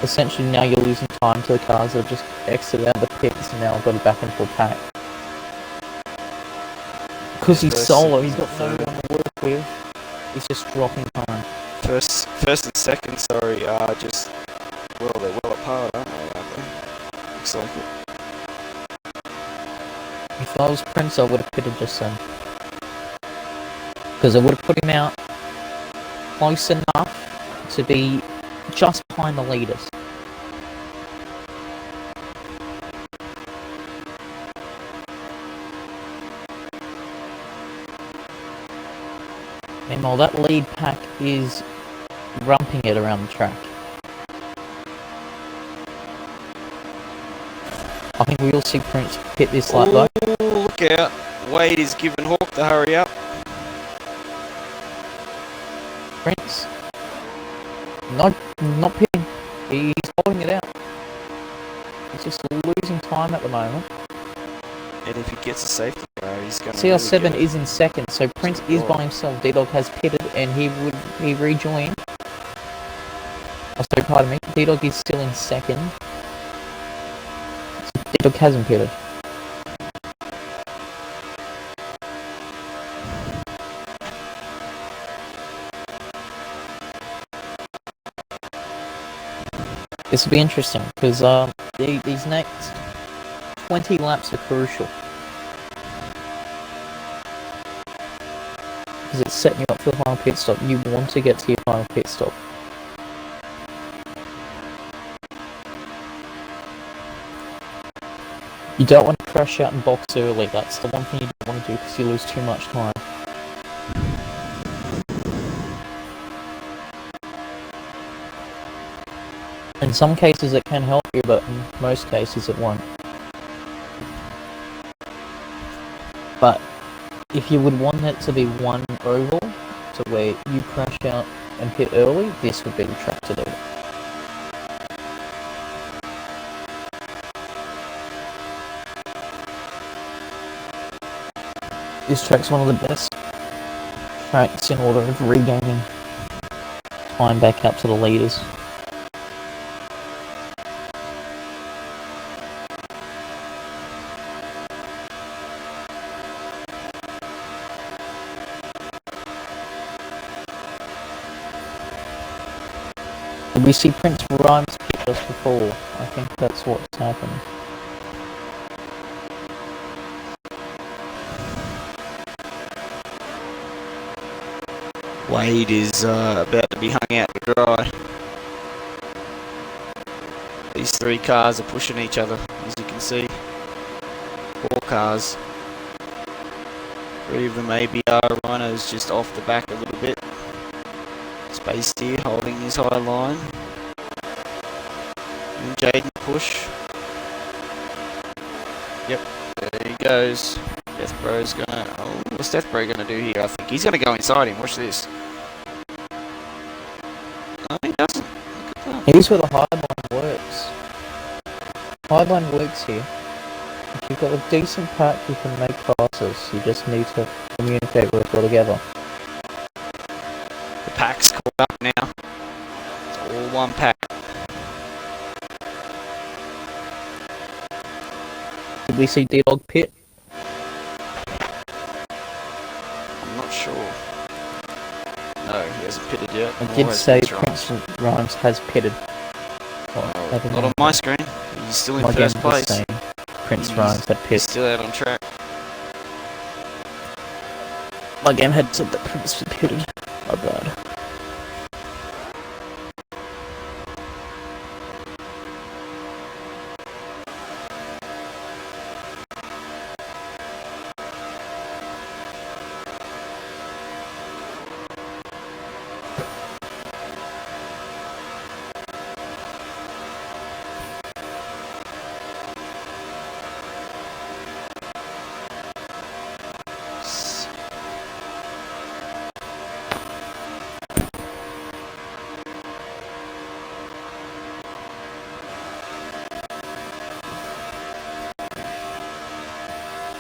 essentially now you're losing time to the cars that have just exited out of the pits and now got it back into a pack. Because he's solo, he's got no one to work with. He's just dropping time. First and second, sorry, are just, well, they're well apart, aren't they? Looks like it. If I was Prince, I would have pitted just then. Because I would have put him out close enough to be just behind the leaders. Meanwhile, that lead pack is rumping it around the track. I think we'll see Prince hit this lap though. Ooh, look out. Wade is giving Hawk the hurry up. Prince, not pitting. He's holding it out. He's just losing time at the moment. And if he gets a safety car, he's going to CR7 is in second, so Prince is by himself. D-Dog has pitted and he rejoined. Oh, sorry, pardon me. D-Dog is still in second. So D-Dog hasn't pitted. This will be interesting because these next 20 laps are crucial. Because it's setting you up for the final pit stop. You want to get to your final pit stop. You don't want to crash out and box early. That's the one thing you don't want to do because you lose too much time. In some cases it can help you, but in most cases it won't. But if you would want it to be one oval, to where you crash out and pit early, this would be the track to do it. This track's one of the best tracks in order of regaining time back up to the leaders. Did we see Prince Rhymes pit just before? I think that's what's happened. Wade is about to be hung out to dry. These three cars are pushing each other, as you can see. 4 cars. 3 of them ABR runners just off the back a little bit. Spaced here, holding his high line. And Jaden push. Yep, there he goes. Death Bro's gonna. Oh, what's Death Bro gonna do here? I think he's gonna go inside him. Watch this. No, he doesn't. Look at that. Here's where the hardline works. Hardline works here. If you've got a decent pack, you can make passes. You just need to communicate with it all together. The pack's caught up now. It's all one pack. Did we see D-Dog pit? I'm not sure. No, he hasn't pitted yet. I Nor did has say Prince Rhymes. Prince Rhymes has pitted. Not on my screen. He's still in My first game was place. saying Prince He's- Rhymes had He's pitted. still out on track. My game had said that Prince had pitted. My bad.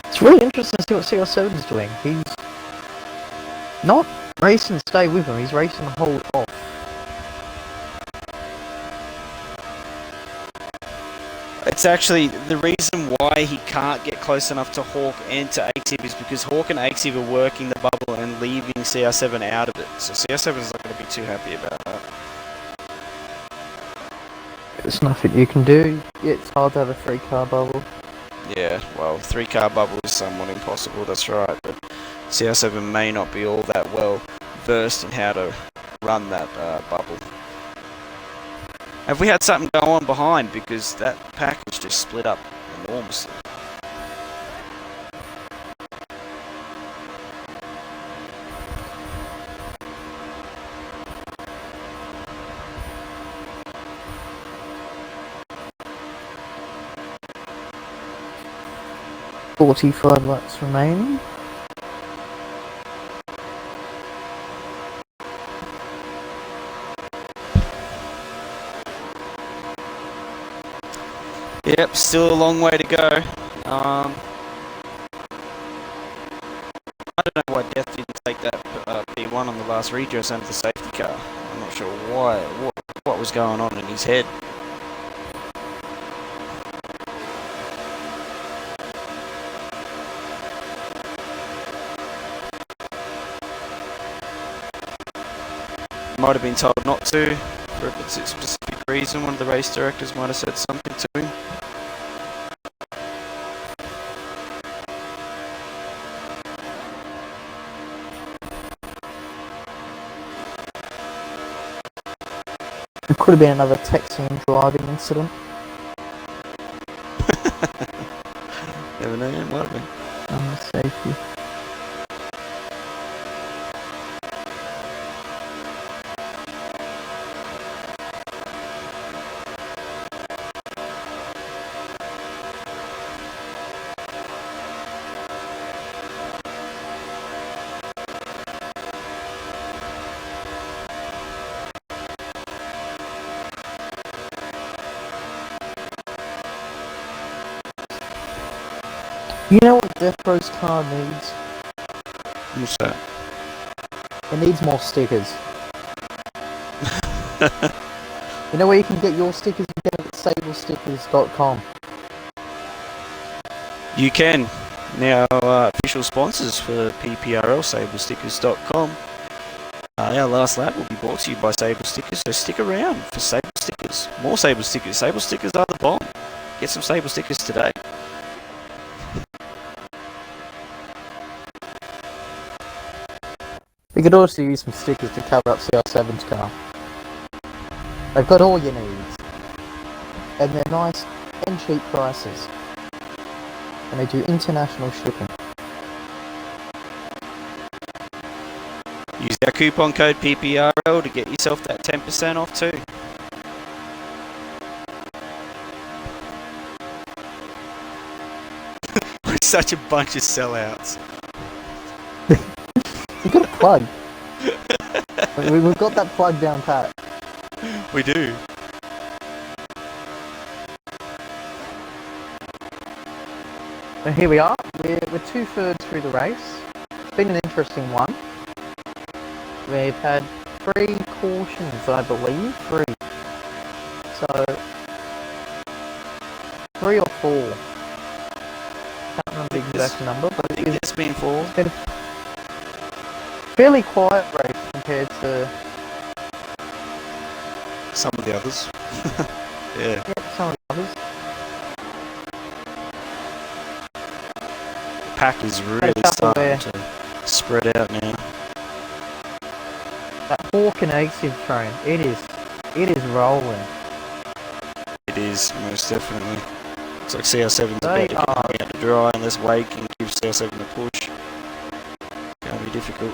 It's really interesting to see what CR7's doing. He's not racing to stay with him, he's racing to hold off. It's actually the reason why he can't get close enough to Hawk and to ATIB is because Hawk and ATIB are working the bubble and leaving CR7 out of it. So CR7 is not going to be too happy about that. There's nothing you can do. It's hard to have a 3-car bubble. Yeah, well, 3-car bubble is somewhat impossible, that's right, but CR7 may not be all that well versed in how to run that bubble. Have we had something go on behind? Because that package just split up enormously. .45 laps remaining. Yep, still a long way to go. I don't know why Death didn't take that P1 on the last redress under the safety car. I'm not sure why, what was going on in his head. Might have been told not to for a specific reason. One of the race directors might have said something to him. It could have been another texting and driving incident. Never know, it might have been. On the safety. You know what Death Row's car needs? What's that? It needs more stickers. You know where you can get your stickers? You can get it at sablestickers.com. You can. Now, official sponsors for PPRL, sablestickers.com. Our last lap will be brought to you by Sable Stickers, so stick around for Sable Stickers. More Sable Stickers. Sable Stickers are the bomb. Get some Sable Stickers today. We could also use some stickers to cover up CR7's car. They've got all your needs. And they're nice and cheap prices. And they do international shipping. Use our coupon code PPRL to get yourself that 10% off too. We're such a bunch of sellouts. You've got a plug. We've got that plug down pat. We do. So here we are. We're 2/3 through the race. It's been an interesting one. We've had 3 cautions, I believe. 3. So 3 or 4. Can't remember the exact number, but I think it's been 4. It's been a fairly quiet race compared to Some of the others. Yeah. some of the others. Pack is really couple starting to spread out now. That Hawk and Exit train, it is rolling. It is, most definitely. Looks like CR7's about They to get are. hung out to dry unless Wade can give CR7 a push. Gonna be difficult.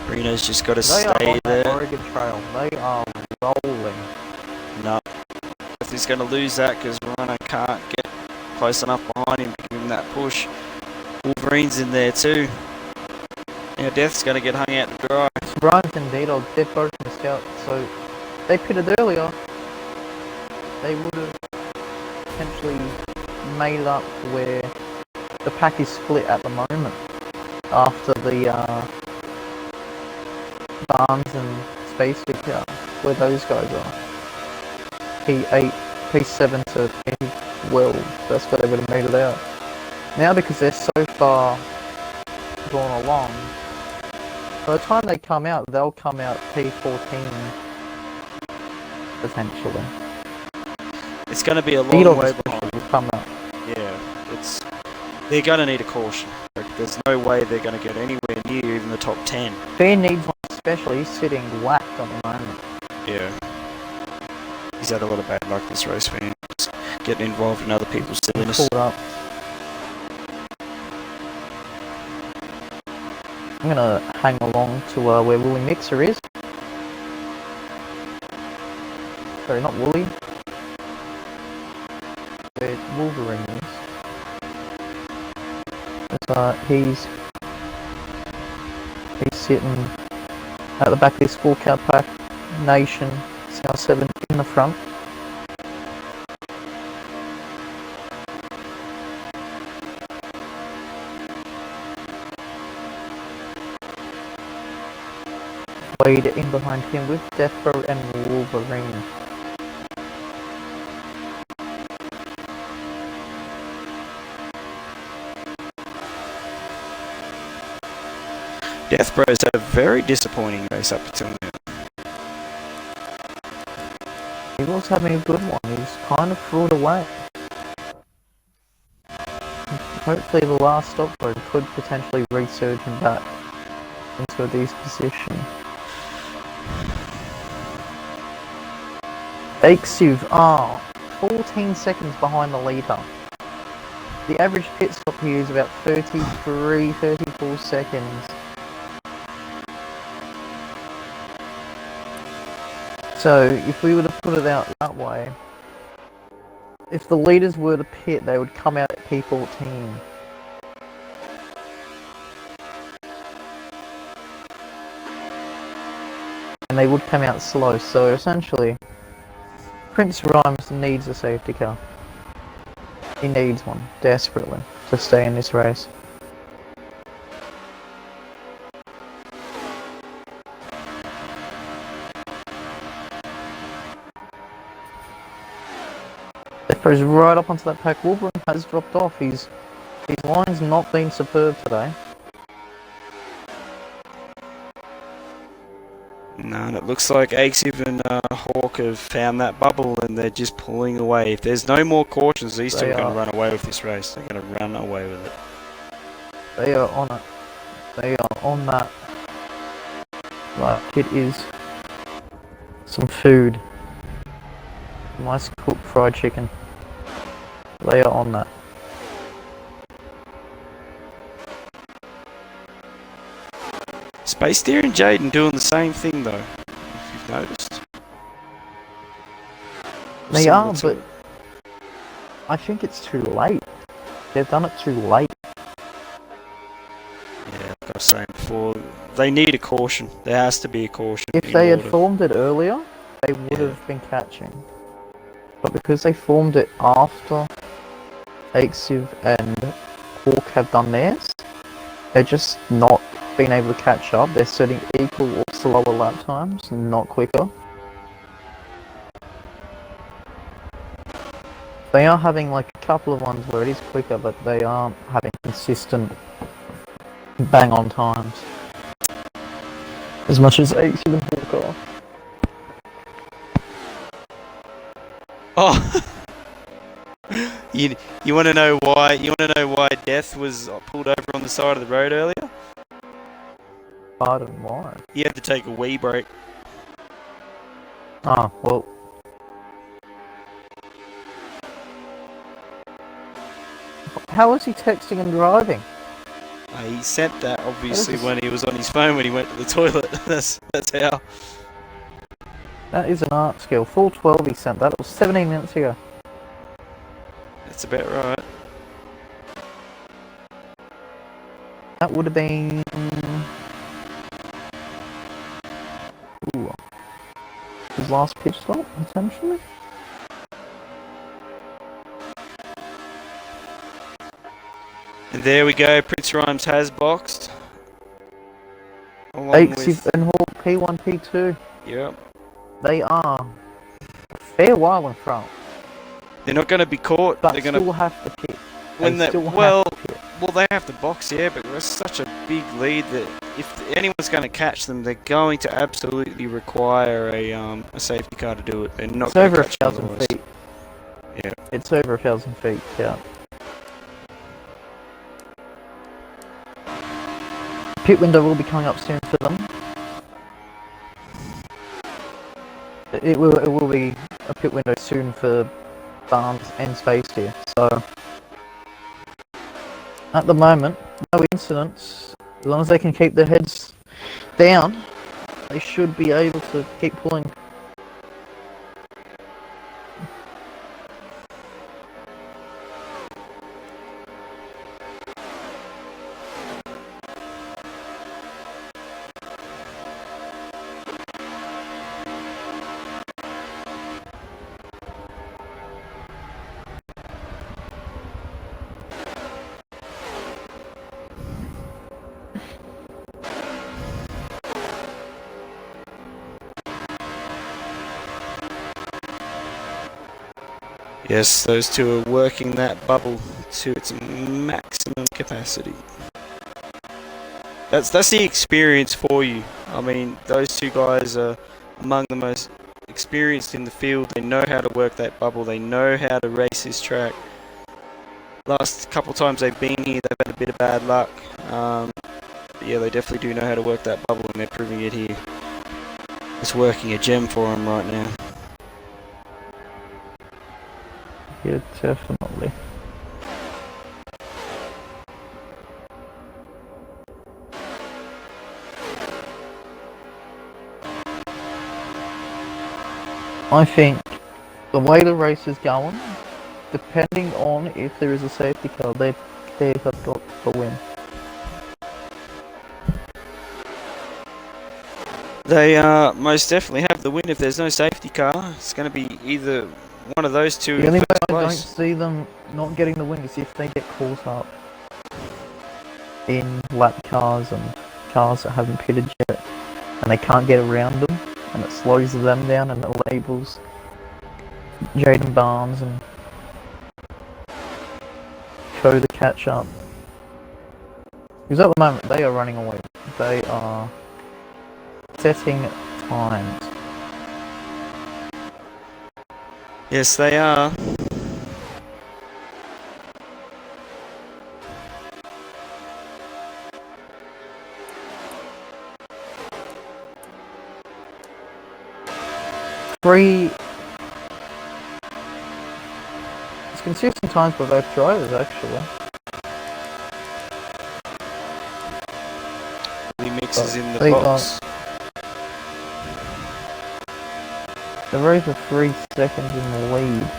Reno's just got to They stay are on that there. Oregon Trail. They are rolling. No. If he's going to lose that because Rhino can't get close enough behind him to give him that push. Wolverine's in there too. Now Death's going to get hung out to dry. Brian's and D-Dog, they're both missed out, so they pitted earlier. They would have potentially made up where the pack is split at the moment after the Barnes and Space where those guys are. P8, P7 to P12. That's where they would have made it out. Now, because they're so far gone along, by the time they come out, they'll come out P14 potentially. It's going to be a long Speed way especially behind. will come out. Yeah, they're going to need a caution. There's no way they're going to get anywhere near even the top 10. Bear needs one especially. He's sitting whacked at the moment. Yeah. He's had a lot of bad luck this race, man. Just getting involved in other people's silliness. Pulled up. I'm gonna hang along to where Wooly Mixer is. Sorry, not Wooly. Where Wolverine is. But, he's sitting at the back of this 4-car pack. Nation, CR7 in the front. Wade in behind him with Deathrow and Wolverine. Deathbro's had a very disappointing race up until now. He was having a good one. He's kind of threw it away. Hopefully the last stop road could potentially resurge him back into a decent position. Akesuv are 14 seconds behind the leader. The average pit stop here is about 33, 34 seconds. So, if we were to put it out that way, if the leaders were to pit, they would come out at P14. And they would come out slow, so essentially, Prince Rhymes needs a safety car. He needs one, desperately, to stay in this race. Goes right up onto that pack. Wolverine has dropped off. His line's not been superb today. No, and it looks like Akesuv and Hawk have found that bubble and they're just pulling away. If there's no more cautions, these two are going to run away with this race. They're going to run away with it. They are on it. They are on that. Like it is some food. Nice cooked fried chicken. They are on that. Space Deer and Jaden doing the same thing though, if you've noticed. They are, but I think it's too late. They've done it too late. Yeah, like I was saying before, they need a caution. There has to be a caution. If they had formed it earlier, they would have been catching. But because they formed it after Akesuv and Hawk have done theirs, they're just not being able to catch up. They're setting equal or slower lap times, not quicker. They are having like a couple of ones where it is quicker, but they aren't having consistent bang on times. As much as Akesuv and Hawk are. Oh, you want to know why? You want to know why Death was pulled over on the side of the road earlier? Pardon, why? He had to take a wee break. Oh, well. How was he texting and driving? He sent that obviously when he was on his phone when he went to the toilet. that's how. That is an art skill. Full 12 he sent that. It was 17 minutes ago. That's about right. That would have been... Ooh. His last pitch stop, essentially? And there we go. Prince Rhymes has boxed. Along Akesuv and Hawk P1, P2. Yep. They are fair while in front, They're not going to be caught. but They're going to still have to pit. when They they still well, have to pit. well, they have to box, yeah, but there's such a big lead that if anyone's going to catch them, they're going to absolutely require a safety car to do it. They're not It's going to over catch them 1,000 otherwise. feet. Yeah. It's over 1,000 feet, yeah. Pit window will be coming up soon for them. It will be a pit window soon for Barnes and Space here. So at the moment, no incidents. As long as they can keep their heads down, they should be able to keep pulling. Yes, those two are working that bubble to its maximum capacity. That's the experience for you. I mean, those two guys are among the most experienced in the field. They know how to work that bubble. They know how to race this track. Last couple times they've been here, they've had a bit of bad luck. But yeah, they definitely do know how to work that bubble, and they're proving it here. It's working a gem for them right now. Yeah, definitely. I think the way the race is going, depending on if there is a safety car, they have got the win. They most definitely have the win if there's no safety car. It's going to be either one of those two. The only in way first I don't place. see them not getting the win is if they get caught up in lap cars and cars that haven't pitted yet, and they can't get around them, and it slows them down and it labels Jaden Barnes and Co to catch up. Because at the moment they are running away. They are setting times. Yes, they are. It's consistent times by both drivers actually. He mixes in the They box. They're over 3 seconds in the lead.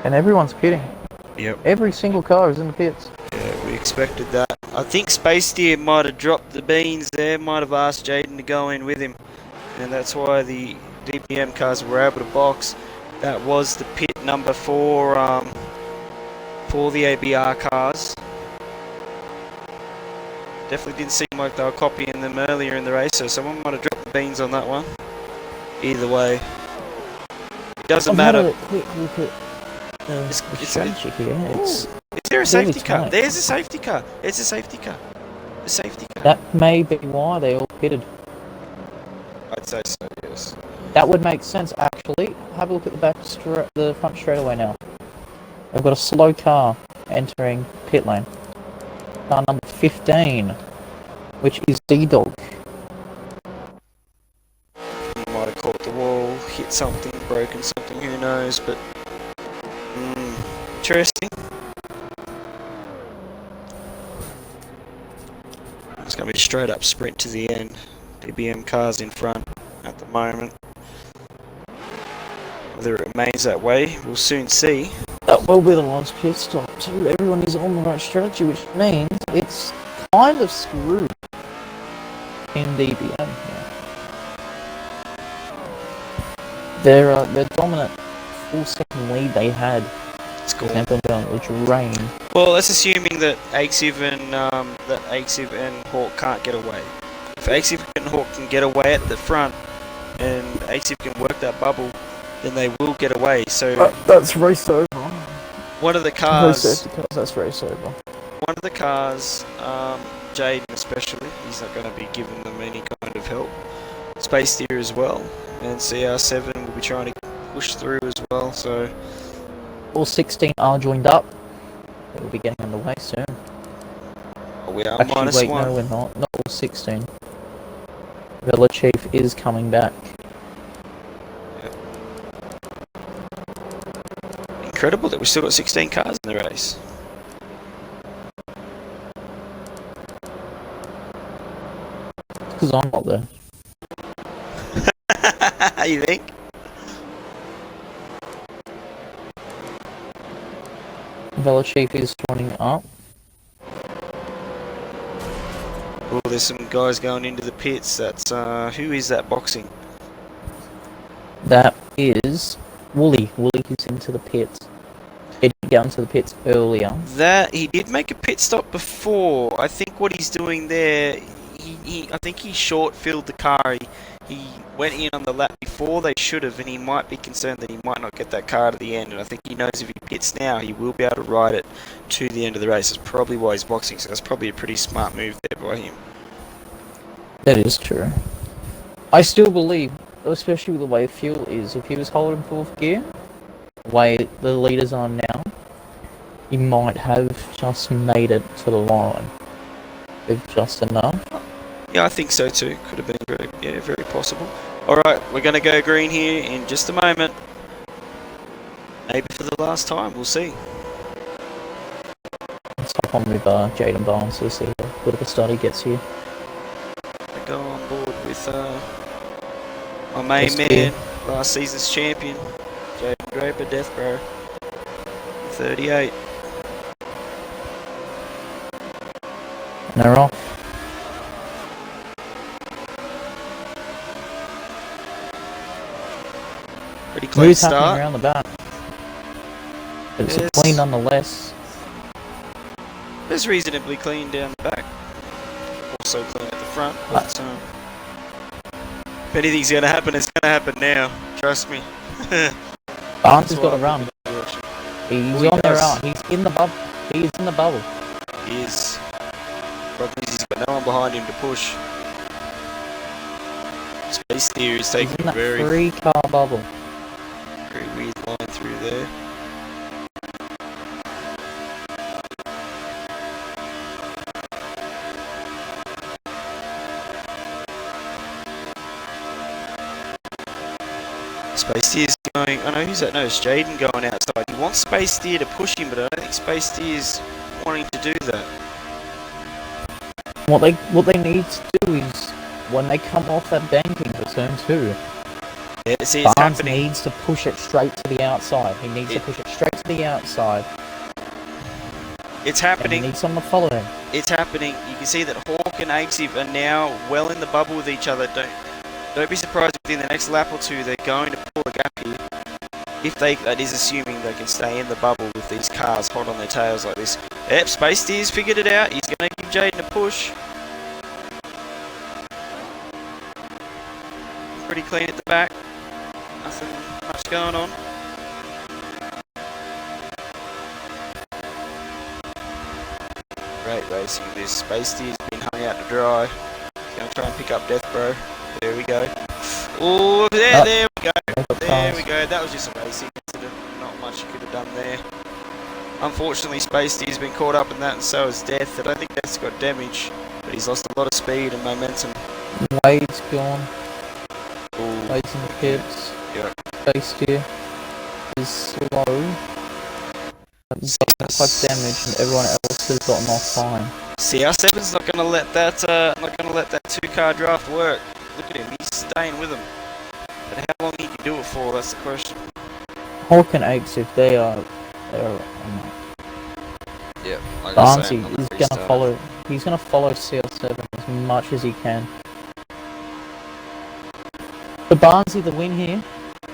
And everyone's pitting. Yep. Every single car is in the pits. Yeah, we expected that. I think Space Deer might have dropped the beans there, might have asked Jaden to go in with him. And that's why the DPM cars were able to box. That was the pit number for the ABR cars. Definitely didn't seem like they were copying them earlier in the race, so someone might have dropped the beans on that one. Either way, it doesn't matter. I've had a quick look at the strategy here. Is there a really safety car? tight. There's a safety car. It's a safety car. A safety car. That may be why they all pitted. I'd say so, yes. That would make sense actually. Have a look at the front straightaway now. They've got a slow car entering pit lane. Car number 15, which is D-Dog. He might have caught the wall, hit something, broken something, who knows, but interesting. It's going to be a straight up sprint to the end. DBM cars in front at the moment. Whether it remains that way, we'll soon see. That will be the last pit stop, so everyone is on the right strategy, which means it's kind of screwed in DBM here. Their dominant full second lead they had It's cool. was drained Well, that's assuming that Axiv and Hawk can't get away. If Axiv and Hawk can get away at the front, and Axiv can work that bubble, then they will get away. So That's race over. one of the No cars, safety cars, that's race over. one of the cars, Jaden especially, he's not going to be giving them any kind of help. Space Steer as well, and CR7 will be trying to push through as well. So All 16 are joined up. We'll be getting underway soon. we are Actually, minus wait, one. no, we're not. Not all 16. Villa Chief is coming back. Incredible that we've still got 16 cars in the race. Because I'm not there. You think? Villa Chief is joining up. Oh, there's some guys going into the pits. That's who is that boxing? That is Wooly. Wooly is into the pits. He did get into the pits earlier. That he did make a pit stop before. I think what he's doing there, I think he short-filled the car. He went in on the lap before they should have, and he might be concerned that he might not get that car to the end. And I think he knows if he pits now, he will be able to ride it to the end of the race. That's probably why he's boxing. So that's probably a pretty smart move there by him. That is true. I still believe, especially with the way fuel is, if he was holding fourth gear, the way the leaders are now, he might have just made it to the line with just enough. Yeah, I think so too. Could have been very possible. Alright, we're going to go green here in just a moment. Maybe for the last time, we'll see. Let's hop on with Jaden Barnes to see what the start he gets here. I go on board with my main Yes, man, dear. last season's champion, Jaden Draper, Death Bro, 38. And they're off. Pretty clean Who's happening start. around the back? But it's Yes. clean nonetheless. It's reasonably clean down the back. Also clean at the front. But, if anything's going to happen, it's going to happen now. Trust me. Barnes has got to run. He's He on their does. arm. He's in the bubble. He is in the bubble. He is. Problem is he's got no one behind him to push. Space Steer is He's taking in a that very, 3-car bubble. very weird line through there. Space Steer's going. I know who's that? No, it's Jaden going outside. He wants Space Steer to push him, but I don't think Space Steer's wanting to do that. What they need to do is when they come off that banking for turn 2, Yeah, see, it's Barnes happening. needs to push it straight to the outside. He needs to push it straight to the outside. It's And he happening. needs someone to follow him. It's happening. You can see that Hawk and Axiv are now well in the bubble with each other. Don't be surprised within the next lap or two they're going to pull a gap here. If that is assuming they can stay in the bubble with these cars hot on their tails like this. Yep, Space Steer's figured it out. He's going to give Jaden a push. Pretty clean at the back. Nothing much going on. Great racing this. Space Steer's been hung out to dry. He's going to try and pick up Death Bro. There we go. Oh, there we go. There we go. That was just a racing incident. Not much you could have done there. Unfortunately, Space Steer's been caught up in that, and so has Death. I don't think Death's got damage, but he's lost a lot of speed and momentum. Wade's gone. Ooh, Wade's in the pits. yeah. Base steer is slow. Doesn't have damage, and everyone else has gotten off fine. CR7's not going to let that 2-car draft work. Look at him, he's staying with him. But how long he can do it for? That's the question. Hawk and Aches, if they are Yeah, like Barnsley is going to follow. He's going to follow CR7 as much as he can. For Barnsley to win here,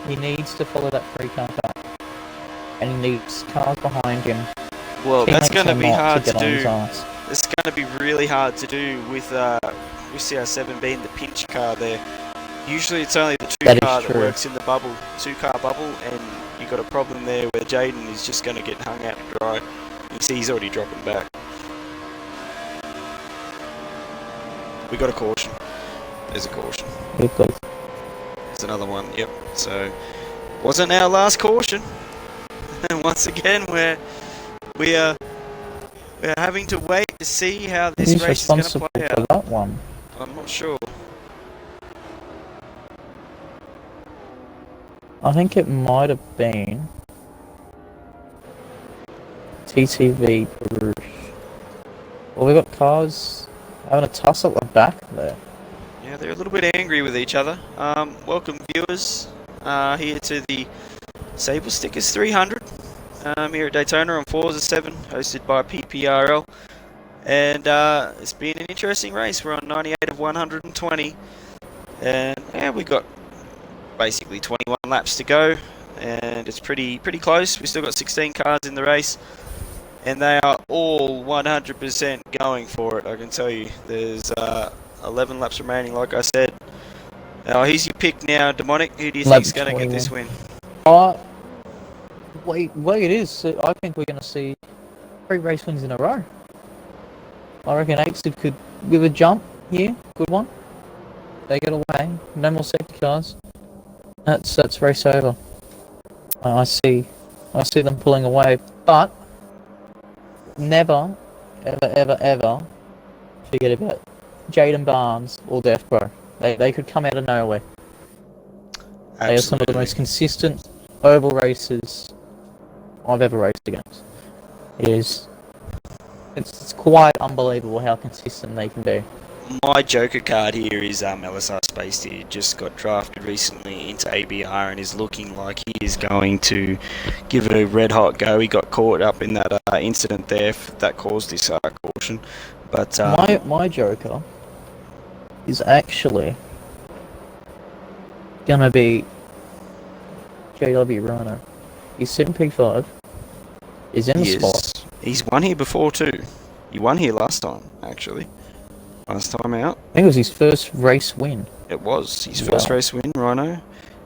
he needs to follow that 3-car car, and he needs cars behind him Well, that's Teammates going to are be not hard to get on his do. ass. It's going to be really hard to do with CR7 being the pinch car there. Usually it's only the That is two-car that true. works in the bubble, two-car bubble, and you got a problem there where Jaden is just going to get hung out to dry. You see he's already dropping back. We got a caution. There's a caution. Because There's another one. Yep. So wasn't our last caution. And once again, we're having to wait to see how this who's race is going to responsible play for out. that one? I'm not sure. I think it might have been TTV Bruce. Well, we got cars having a tussle at the back there. Yeah, they're a little bit angry with each other. Welcome viewers here to the Sable Stickers 300 here at Daytona on Forza 7, hosted by PPRL. And it's been an interesting race. We're on 98 of 120. And yeah, we got basically 21 laps to go. And it's pretty close. We've still got 16 cars in the race. And they are all 100% going for it, I can tell you. There's 11 laps remaining, like I said. Here's your pick now, Demonic. Who do you think is going to get this win? Way it is. I think we're going to see 3 race wins in a row. I reckon Apes could give a jump here. Good one. They get away. No more safety cars. That's race over. I see them pulling away, but never, ever forget about Jaden Barnes or Death Bro. They could come out of nowhere. Absolutely. They are some of the most consistent oval races I've ever raced against. It's quite unbelievable how consistent they can be. My joker card here is LSR Space. He just got drafted recently into ABR and is looking like he is going to give it a red hot go. He got caught up in that incident there that caused this caution. But my joker is actually gonna be JW Rhino. He's sitting P5. He's in the spot. He's won here before too. He won here last time, actually. Last time out. I think it was his first race win. It was his first race win, Rhino.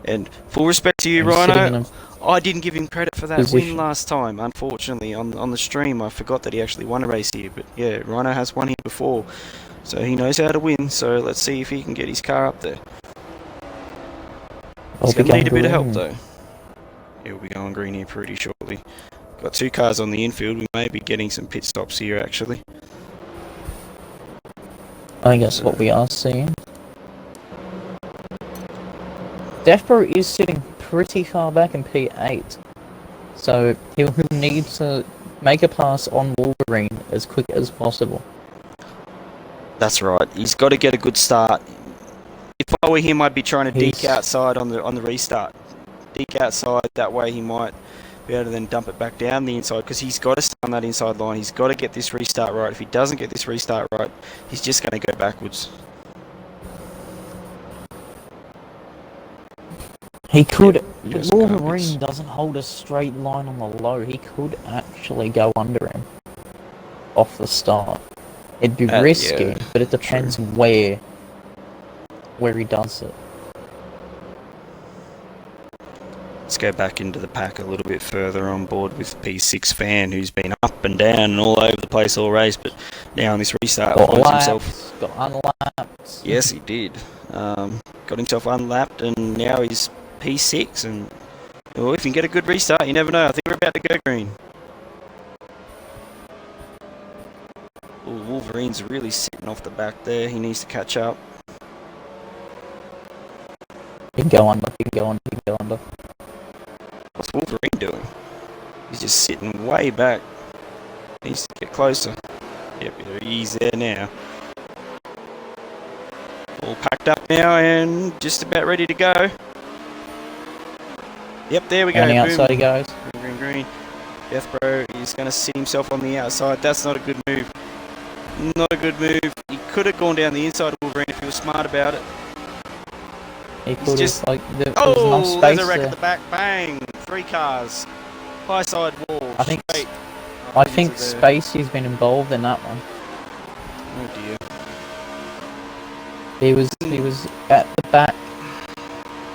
And full respect to you, Rhino. I didn't give him credit for that win last time, unfortunately. On the stream, I forgot that he actually won a race here. But yeah, Rhino has won here before. So he knows how to win. So let's see if he can get his car up there. He's going to need a bit of help, though. He'll be going green here pretty shortly. Got 2 cars on the infield. We may be getting some pit stops here, actually. I think that's what we are seeing. Deathbro is sitting pretty far back in P8. So he'll need to make a pass on Wolverine as quick as possible. That's right. He's got to get a good start. If I were him, I'd be trying to deke outside on the restart. Deke outside, that way he might be able to then dump it back down the inside, because he's got to stay on that inside line. He's got to get this restart right. If he doesn't get this restart right, he's just going to go backwards. He could. Wolverine doesn't hold a straight line on the low. He could actually go under him off the start. It'd be risky, yeah, but it depends where he does it. Let's go back into the pack a little bit further on board with P6 Fan, who's been up and down and all over the place all race, but now on this restart finds himself... Got unlapped. Yes, he did. Got himself unlapped, and now he's P6, and well, if you can get a good restart, you never know. I think we're about to go green. Ooh, Wolverine's really sitting off the back there. He needs to catch up. He can go under, he can go under, he can go under. What's Wolverine doing? He's just sitting way back. He needs to get closer. Yep, he's there now. All packed up now and just about ready to go. Yep, there we go. On the outside he goes. Green, green. Death Bro is going to sit himself on the outside. That's not a good move. Not a good move. He could have gone down the inside of Wolverine if he was smart about it. He could have, like, there's enough space there's a wreck there. at the back. Bang! 3 cars. High side wall. I think straight. I think Spacey's been involved in that one. Oh dear. He was at the back.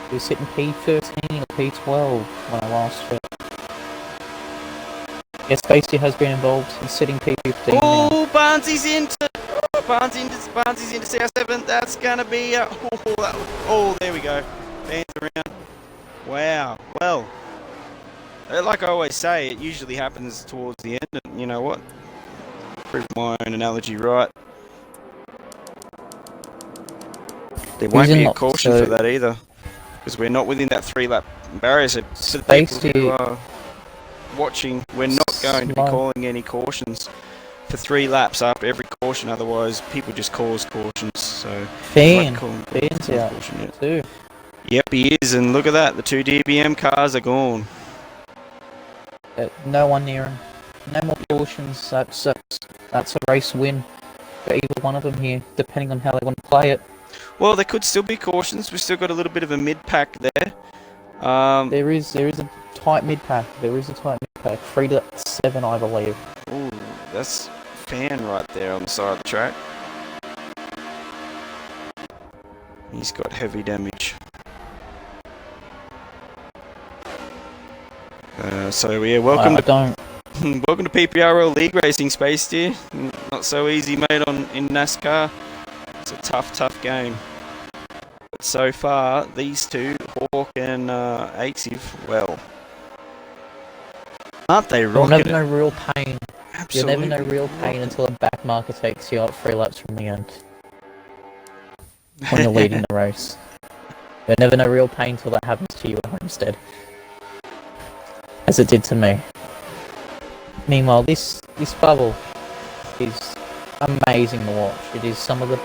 He was sitting P13 or P12 when I last checked. Yes, Spacey has been involved. He's sitting P15 now. Oh, Barnsy's into CR7. That's gonna be there we go. Fans around. Wow. Well, like I always say, it usually happens towards the end. And you know what? Prove my own analogy right. There won't be a caution for that either, because we're not within that 3-lap barrier. So for the people who are watching, we're not going to be calling any cautions for 3 laps after every caution. Otherwise, people just cause cautions. So Fan's out too. Yep, he is, and look at that. The 2 DBM cars are gone. No one near him. No more cautions. That's a race win for either one of them here, depending on how they want to play it. Well, there could still be cautions. We've still got a little bit of a mid-pack there. There is a tight mid-pack. 3 to 7, I believe. Ooh, that's Fan right there on the side of the track. He's got heavy damage. So yeah, welcome to PPRL League Racing, Space dear. Not so easy, mate. In NASCAR, it's a tough game. But so far, these two, Hawk and Aixiv, well, aren't they rocking? You'll never know real pain. Absolutely. You'll never know real pain until a back marker takes you out 3 laps from the end. When you're leading the race. You'll never know real pain until that happens to you at Homestead. As it did to me. Meanwhile, this bubble is amazing to watch. It is some of the...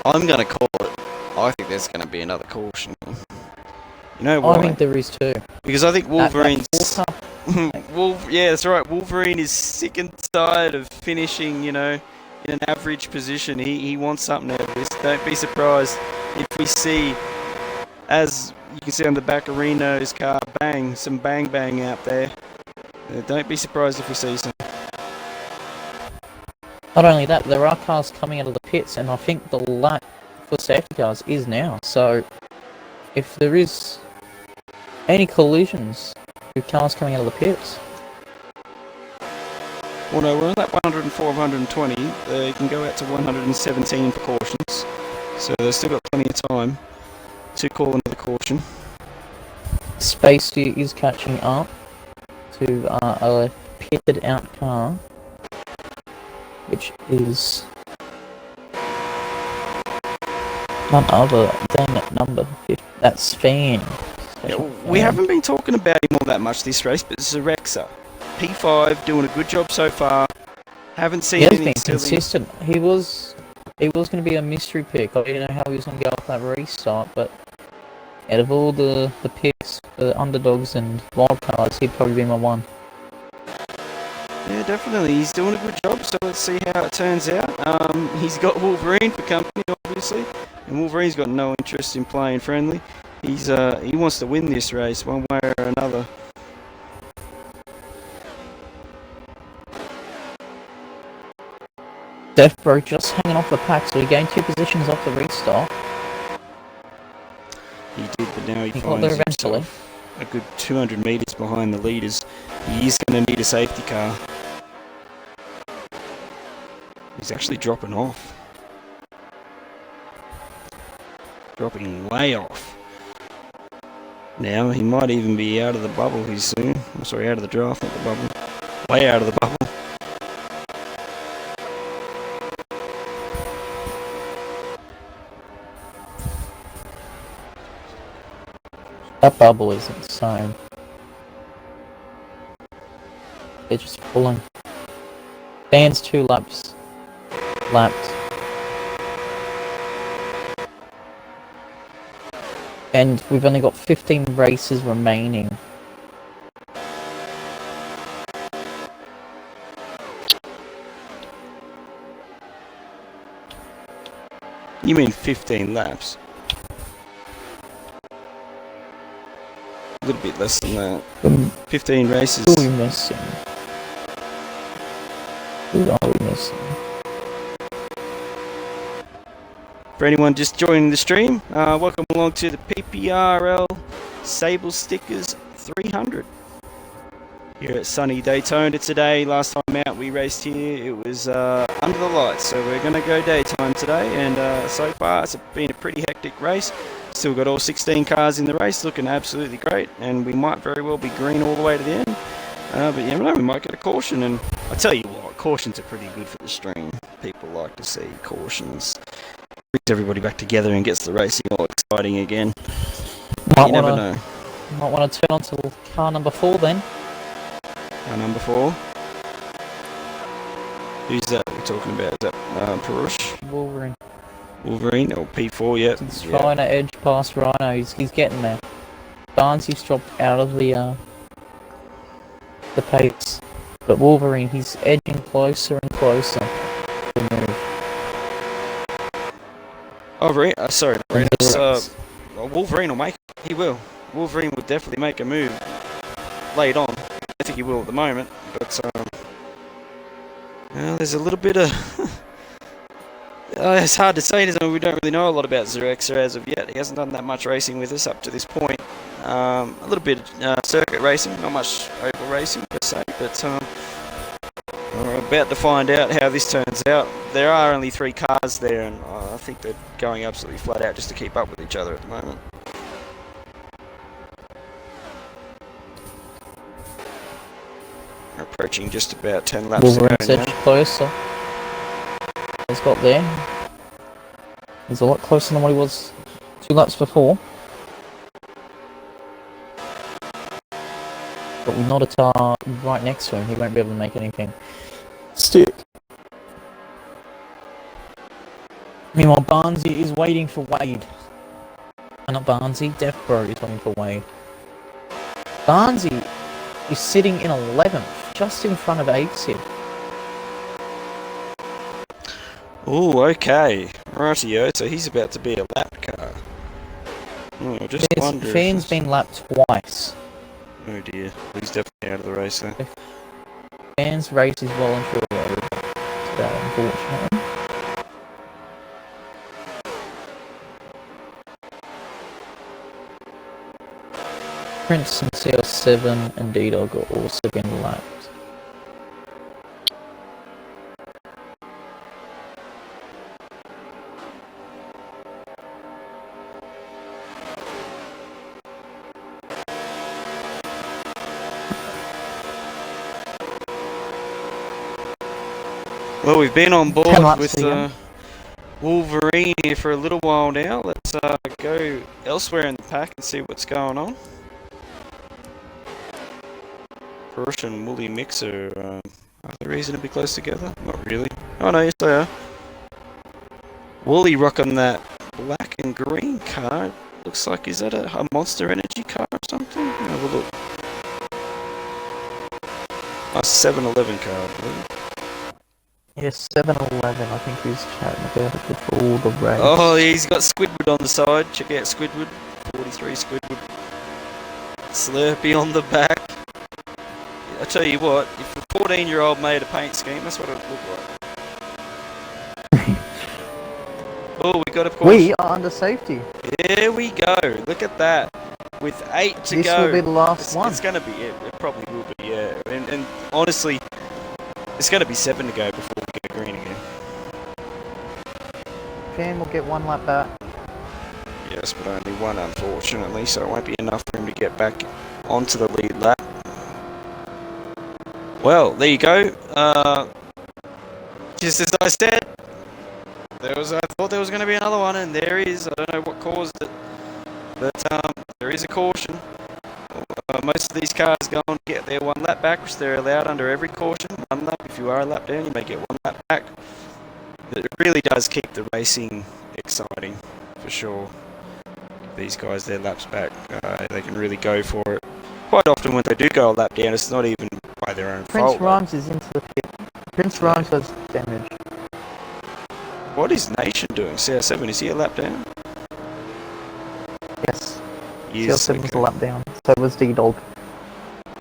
I'm going to call it. I think there's going to be another caution. You know why? I think there is too. Because I think Wolverine's... yeah, that's right. Wolverine is sick and tired of finishing, in an average position. He wants something out of this. Don't be surprised if we see, as you can see on the back of Reno's car, some bang out there. Don't be surprised if we see some. Not only that, there are cars coming out of the pits, and I think the lap for safety cars is now. So, if there is any collisions with cars coming out of the pits... Well, no, we're on that 104, 120. They can go out to 117 for cautions. So they've still got plenty of time to call another caution. Spacey is catching up to a pitted out car, which is none other than number 50. That's Fan. Yeah, we haven't been talking about him all that much this race, but Zerexa, P5, doing a good job so far. Haven't seen anything. He has been consistent. He was going to be a mystery pick. I didn't know how he was going to go off that restart, but out of all the picks, the underdogs and wildcards, he'd probably be my one. Yeah, definitely. He's doing a good job, so let's see how it turns out. He's got Wolverine for company, obviously, and Wolverine's got no interest in playing friendly. He wants to win this race one way or another. Deathbro just hanging off the pack, so he gained 2 positions off the restart. He did, but now he got finds there eventually. himself a good 200 metres behind the leaders. He is going to need a safety car. He's actually dropping off. Dropping way off. Now, he might even be out of the bubble here soon. I'm sorry, out of the draft, not the bubble. Way out of the bubble. That bubble is insane. They're just pulling. Dan's 2 laps. Lapped. And we've only got 15 races remaining. You mean 15 laps? A little bit less than that. 15 races. Who are we missing? Who are we missing? For anyone just joining the stream, welcome along to the PPRL Sable Stickers 300 here at sunny Daytona today. Last time out we raced here, it was under the lights, so we're going to go daytime today, and so far it's been a pretty hectic race. Still got all 16 cars in the race, looking absolutely great, and we might very well be green all the way to the end. But you never know, we might get a caution, and I tell you what, cautions are pretty good for the stream. People like to see cautions. Brings everybody back together and gets the racing all exciting again. You never know. Might want to turn on to car number 4 then. Car number 4. Who's that we're talking about? Is that Perush? Wolverine or P4, yeah. He's trying to edge past Rhino. He's getting there. Barnsley's dropped out of the pace. But Wolverine, he's edging closer and closer to the move. Oh, sorry. Wolverine will make it. He will. Wolverine will definitely make a move late on. I think he will at the moment. But, well, there's a little bit of... it's hard to say, isn't it? We don't really know a lot about Xerexer as of yet. He hasn't done that much racing with us up to this point. A little bit of circuit racing, not much oval racing per se, but we're about to find out how this turns out. There are only 3 cars there, and I think they're going absolutely flat out just to keep up with each other at the moment. We're approaching just about 10 laps to go now. Closer. He's got there. He's a lot closer than what he was 2 laps before. But with not a tar right next to him, he won't be able to make anything stick. Meanwhile, Barnsey is waiting for Wade. Not Barnsey, Death Bro is waiting for Wade. Barnsey is sitting in 11th, just in front of Apesid. Oh, okay. Rightio, so he's about to be a lap car. Oh, I just wonder. Fan's been lapped twice. Oh dear, he's definitely out of the race though. Fan's race is well and truly over today, unfortunately. Prince and CL7 and D-Dog are also been lapped. Well, we've been on board with Wolverine here for a little while now. Let's go elsewhere in the pack and see what's going on. Perush and Woolly Mixer, are they reasonably close together? Not really. Oh no, yes they are. Woolly rocking that black and green car. Looks like, is that a Monster Energy car or something? Have a look. A 7-Eleven car, I believe. Yes, 7-Eleven, I think he was chatting about it before the race. Oh, he's got Squidward on the side. Check out Squidward. 43 Squidward. Slurpee on the back. I tell you what, if a 14-year-old made a paint scheme, that's what it would look like. Oh, we got, of course. We are under safety. There we go. Look at that. With 8 to go. This will be the last one. It's going to be it. It probably will be, yeah. And honestly, it's going to be 7 to go before we get green again. Fan will get 1 lap back. Yes, but only 1, unfortunately, so it won't be enough for him to get back onto the lead lap. Well, there you go. Just as I said, I thought there was going to be another one, and there is. I don't know what caused it, but there is a caution. Most of these cars go on to get their 1 lap back, which they're allowed under every caution. 1 lap. If you are a lap down, you may get 1 lap back. It really does keep the racing exciting, for sure. These guys, their laps back, they can really go for it. Quite often when they do go a lap down, it's not even by their own fault. Prince Rhymes is into the pit. Prince Rhymes has damage. What is Nation doing? CR7, is he a lap down? Yes. Yes. CR7 was a lap down. So was D-Dog.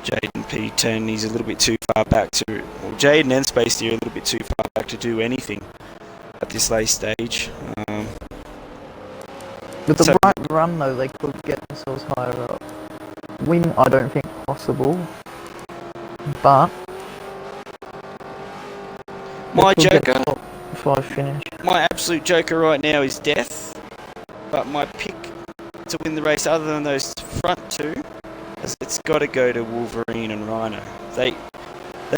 Jaden P10, he's a little bit too far back to Jaden and Space Deer are a little bit too far back to do anything at this late stage. With the So- right run, though, they could get themselves higher up. Win, I don't think possible, but My they could get joker, top 5 finish. my absolute joker right now is Death, but my pick to win the race, other than those front two, is it's got to go to Wolverine and Rhino. They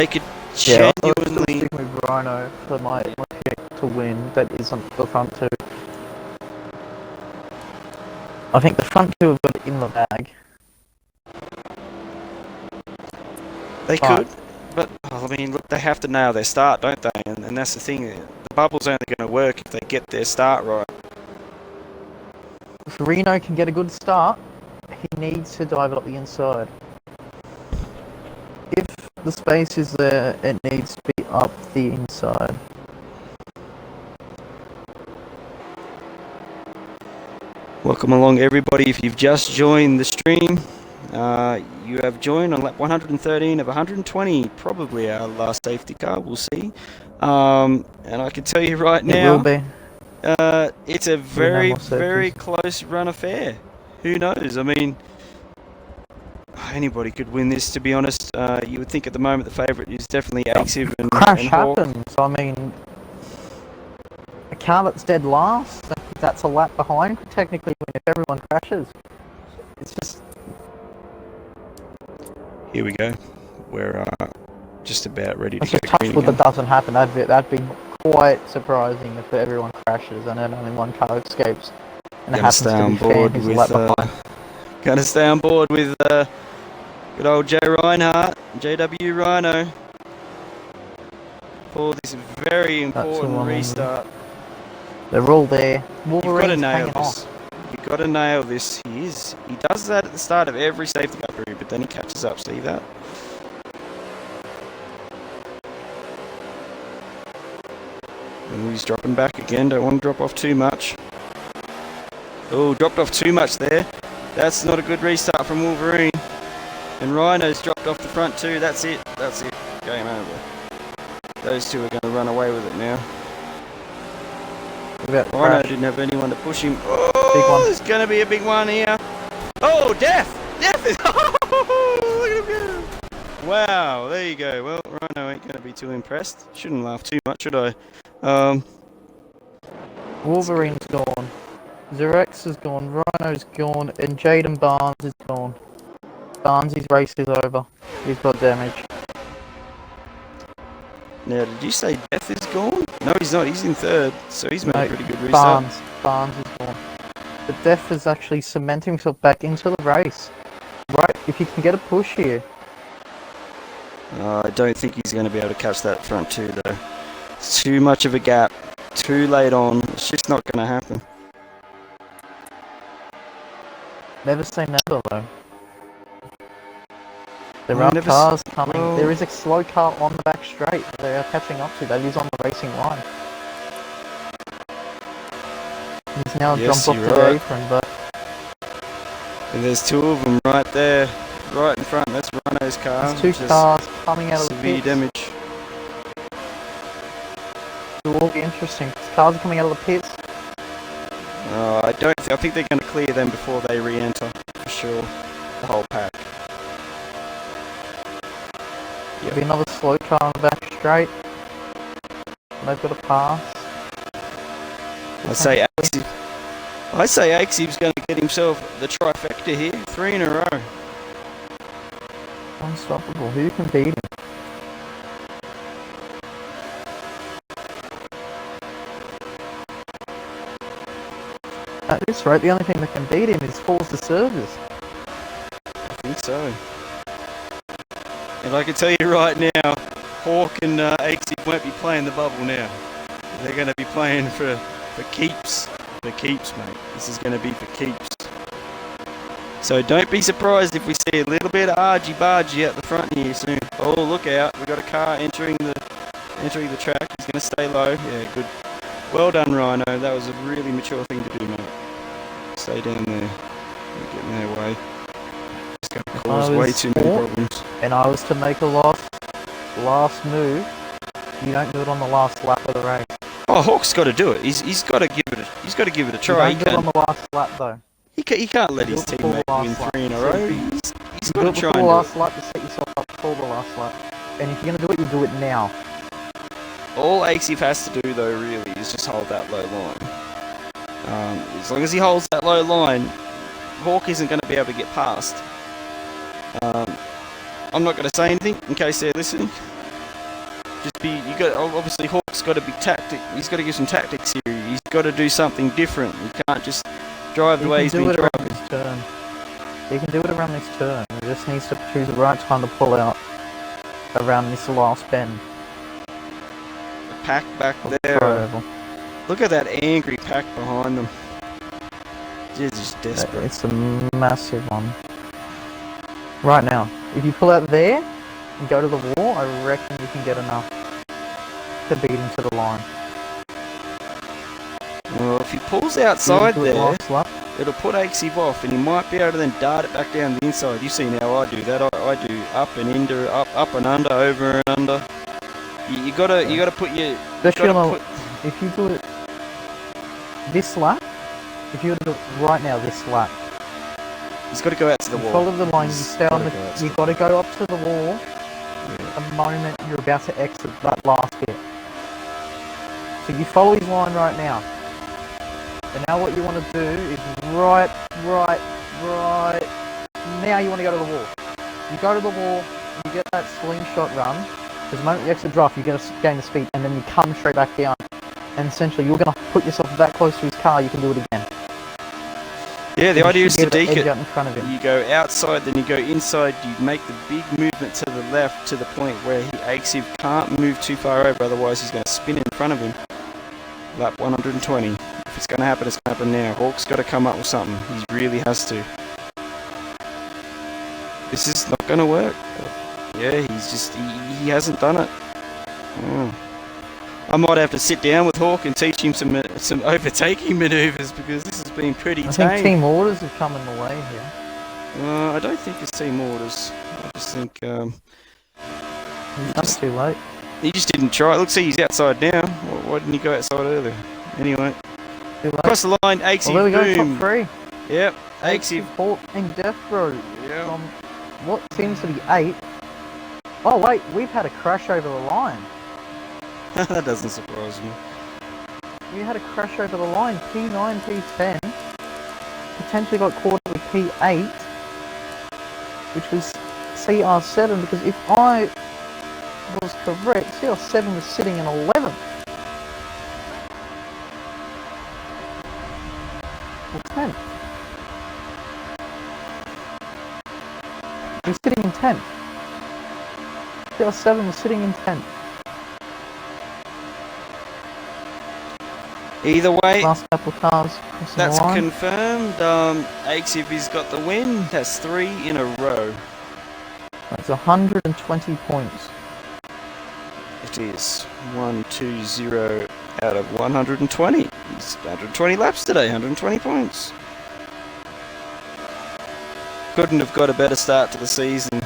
could Yeah, I'll genuinely. stick with Rhino for my pick to win. That isn't the front two. I think the front two have got it in the bag. They could, but I mean, look, they have to nail their start, don't they? And that's the thing. The bubble's only going to work if they get their start right. If Reno can get a good start, he needs to dive up the inside. If the space is there, it needs to be up the inside. Welcome along, everybody. If you've just joined the stream, you have joined on lap 113 of 120, probably our last safety car. We'll see. And I can tell you right It now, will be. it's a very, very close run affair. Who knows? I mean, anybody could win this, to be honest. You would think at the moment the favourite is definitely Axiv and Crash Hawk. happens. I mean, a car that's dead last, that's a lap behind, could technically win if everyone crashes. It's just... Here we go. We're just about ready to It's go just touch green wood again. that doesn't happen. That'd be quite surprising if everyone crashes and then only one car escapes. And it Gonna happens stay to on be fair, board who's a with lap behind. gonna stay on board with good old Jay Reinhardt, JW Rhino, for this very important one. restart. They're all there. You've got to Wolverine's nail hanging this. off. You've got to nail this. He does that at the start of every safety car period, but then he catches up. See that? And he's dropping back again. Don't want to drop off too much. Oh, dropped off too much there. That's not a good restart from Wolverine. And Rhino's dropped off the front too. That's it. That's it. Game over. Those two are going to run away with it now. Rhino didn't have anyone to push him. Oh, there's going to be a big one here. Oh, Death! Death is... Oh, look at him go. Wow, there you go. Well, Rhino ain't going to be too impressed. Shouldn't laugh too much, should I? Wolverine's gone. Zerex is gone. Rhino's gone. And Jaden Barnes is gone. Barnes' race is over. He's got damage. Now, did you say Death is gone? No, he's not. He's in third, so he's made a pretty good restart. Barnes is gone. But Death is actually cementing himself back into the race. Right, if he can get a push here. I don't think he's going to be able to catch that front two, though. It's too much of a gap. Too late on. It's just not going to happen. Never say never, though. There I are never cars coming. well- There is a slow car on the back straight that they are catching up to. That is on the racing line. He's now Yes, jumped off you're the right. apron, but And there's two of them right there. Right in front. That's Rhino's car. there's two Just cars coming out of the severe pits. damage. It will be interesting. Cars are coming out of the pits. I think they're going to clear them before they re-enter, for sure. The whole pack. There'll be another slow car on the back straight. And they've got to pass. I say Axiv's going to get himself the trifecta here. 3 in a row. Unstoppable. Who can beat him? At this rate, the only thing that can beat him is Force the Service. I think so. And I can tell you right now, Hawk and Axiv won't be playing the bubble now. They're going to be playing for keeps. For keeps, mate. This is going to be for keeps. So don't be surprised if we see a little bit of argy-bargy out the front here soon. Oh, look out. We've got a car entering the track. He's going to stay low. Yeah, good. Well done, Rhino. That was a really mature thing to do, mate. Stay down there. Don't get in their way. It's going to cause way too many problems. And I was to make a loss. last move, you don't do it on the last lap of the race. Oh, Hawk's got to do it. He's got to give it. He's got to give it a try. You don't do it on the last lap though. He can't let his Do it before the teammate win last 3 in a lap. row. He's got to try Do it before and the do last it. lap to set yourself up for the last lap. And if you're gonna do it, you do it now. All Axiv has to do though, really, is just hold that low line. As long as he holds that low line, Hawk isn't going to be able to get past. I'm not going to say anything in case they're listening. Obviously Hawk's got to be he's got to give some tactics here. He's got to do something different. He can't just drive the way he's been driving. He can do it around this turn. He just needs to choose the right time to pull out around this last bend. The pack back there. Look at that angry pack behind them. They're just desperate. It's a massive one. Right now, if you pull out there and go to the wall, I reckon you can get enough to beat him to the line. Well, if he pulls outside there, lap. it'll put Axiv off, and he might be able to then dart it back down the inside. You've seen how I do that. I do up and under, up and under, over and under. You gotta put your. If you do it this lap, if you do it right now, this lap, he's got to go out to the wall. Follow the line. You stay on the. You got to go up to the wall. The moment you're about to exit that last bit. So you follow his line right now. And now what you want to do is right. Now you want to go to the wall. You go to the wall, you get that slingshot run. Because the moment you exit draft, you're going to gain the speed, and then you come straight back down. And essentially, you're going to put yourself that close to his car, you can do it again. Yeah, the idea is to deke it. In front of him. You go outside, then you go inside, you make the big movement to the left to the point where Axiv can't move too far over, otherwise he's going to spin in front of him. Lap 120. If it's going to happen, it's going to happen now. Hawk's got to come up with something. He really has to. This is not going to work. Yeah, he hasn't done it. I might have to sit down with Hawk and teach him some overtaking manoeuvres, because this has been pretty tame. I think team orders have come in the way here. I don't think it's team orders. I just think That's too late. He just didn't try. Look, see, he's outside now. Why didn't he go outside earlier? Anyway, across the line, Axiv, there we go, boom. top 3. Yep, Axiv. Hawk and Death Row. Yep. From what seems to be 8. Oh wait, we've had a crash over the line. That doesn't surprise me. We had a crash over the line. P9, P10 potentially got caught up with P8, which was CR7, because if I was correct, CR7 was sitting in 11th. Or 10th. He was sitting in 10th. CR7 was sitting in 10th. Either way, last couple of cars. That's confirmed. Axiv has got the win. That's 3 in a row. That's 120 points. It is 120 out of 120. It's 120 laps today, 120 points. Couldn't have got a better start to the season.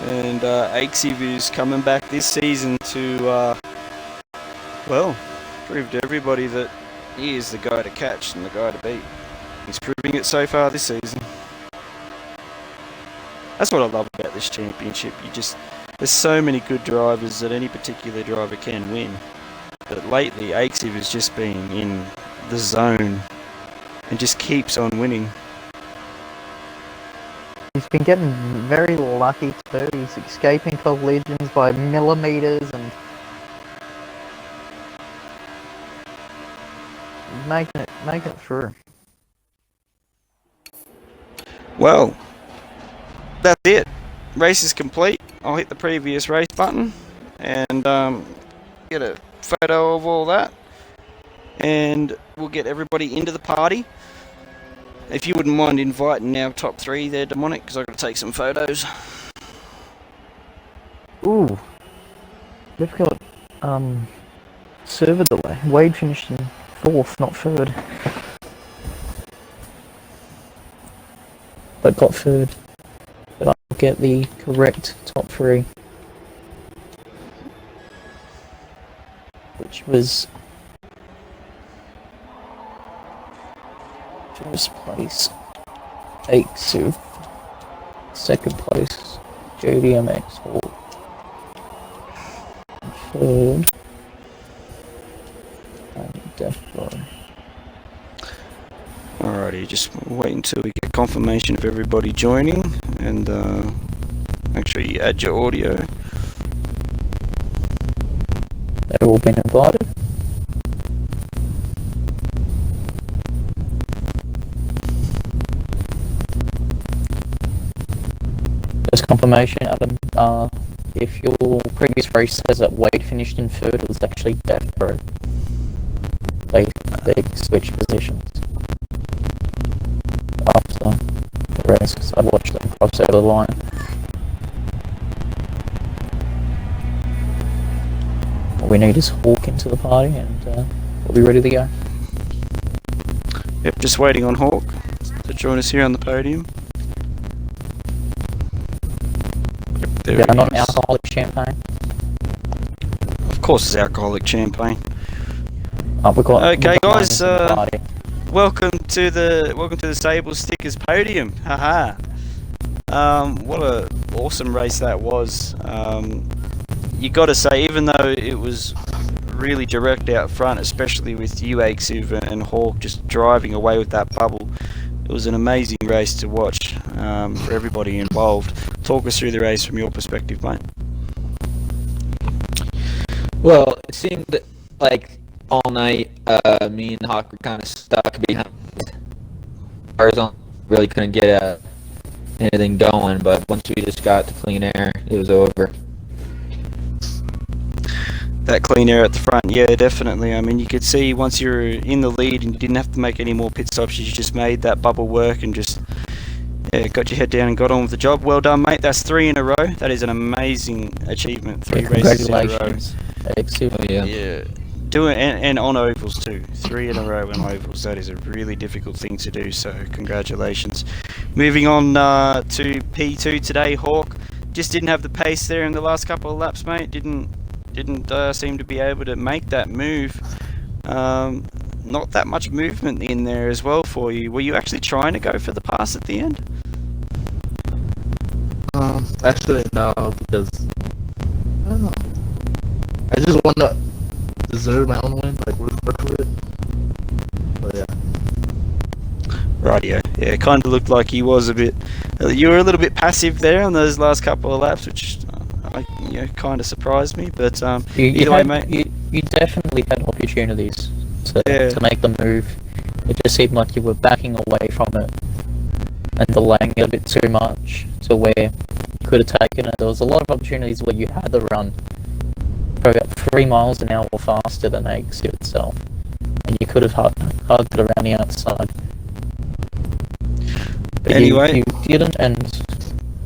And Axiv is coming back this season to, well, prove to everybody that he is the guy to catch and the guy to beat. He's proving it so far this season. That's what I love about this championship. There's so many good drivers that any particular driver can win. But lately, Axiv has just been in the zone and just keeps on winning. He's been getting very lucky too. He's escaping collisions by millimeters and making it through. Well, that's it. Race is complete. I'll hit the previous race button and get a photo of all that, and we'll get everybody into the party. If you wouldn't mind inviting our top 3 there, Demonic, because I've got to take some photos. Ooh, we've got server delay. Wade finished in 4th, not 3rd. But got 3rd. But I'll get the correct top 3 which was first place, Aiksu. Second place, JDMX Hall. Third, Death Row. Alrighty, just wait until we get confirmation of everybody joining, and make sure you add your audio. They've all been invited. Just confirmation, Adam. If your previous race has that Wade finished in third, it was actually Death Row. They switched positions after the race, because I watched them cross over the line. All we need is Hawk into the party, and we'll be ready to go. Yep, just waiting on Hawk to join us here on the podium. Yep, there Yeah, he not is. alcoholic champagne. Of course, it's alcoholic champagne. We've got Okay, guys. in the party. Welcome to the Sable Stickers podium. Haha. What a awesome race that was. You got to say, even though it was really direct out front, especially with Aiksu and Hawk just driving away with that bubble, it was an amazing race to watch for everybody involved. Talk us through the race from your perspective, mate. Well, it seemed like all night, me and Hawk were kind of stuck behind. Arizona really couldn't get anything going, but once we just got to clean air, it was over. That clean air at the front, yeah, definitely. I mean, you could see once you're in the lead and you didn't have to make any more pit stops, you just made that bubble work and just got your head down and got on with the job. Well done, mate. That's 3 in a row. That is an amazing achievement. 3 races in a row. Congratulations. Excellent. Oh, yeah. Yeah. Doing and on ovals too. 3 in a row on ovals. That is a really difficult thing to do. So congratulations. Moving on to P2 today. Hawk just didn't have the pace there in the last couple of laps, mate. Didn't seem to be able to make that move. Not that much movement in there as well for you. Were you actually trying to go for the pass at the end? Actually, no, because I don't know. I just want to deserve my own win, like work for it. But yeah. Rightio. Yeah, kind of looked like he was a bit. You were a little bit passive there on those last couple of laps, which kind of surprised me. But either way, mate. You definitely had opportunities to make the move. It just seemed like you were backing away from it and delaying it a bit too much to where you could have taken it. There was a lot of opportunities where you had the run for about 3 miles an hour faster than the exit itself, and you could have hugged it around the outside. But Anyway, you didn't, and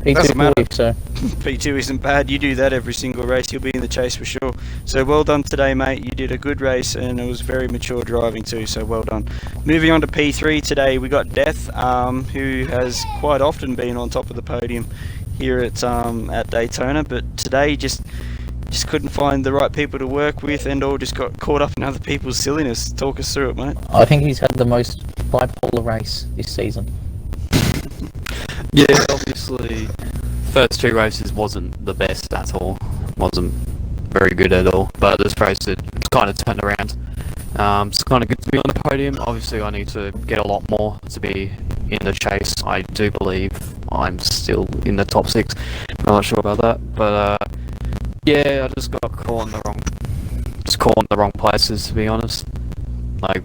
doesn't matter. P2 so. P2 isn't bad. You do that every single race, you'll be in the chase for sure. So well done today, mate. You did a good race, and it was very mature driving too, so well done. Moving on to P3 today, we got Death, who has quite often been on top of the podium here at Daytona, but today just couldn't find the right people to work with, and all just got caught up in other people's silliness. Talk us through it, mate. I think he's had the most bipolar race this season. Yeah, obviously, first 2 races wasn't the best at all. Wasn't very good at all. But this race, it's kind of turned around. It's kind of good to be on the podium. Obviously, I need to get a lot more to be in the chase. I do believe I'm still in the top 6. I'm not sure about that, but yeah, I just got caught in the wrong places, to be honest. Like,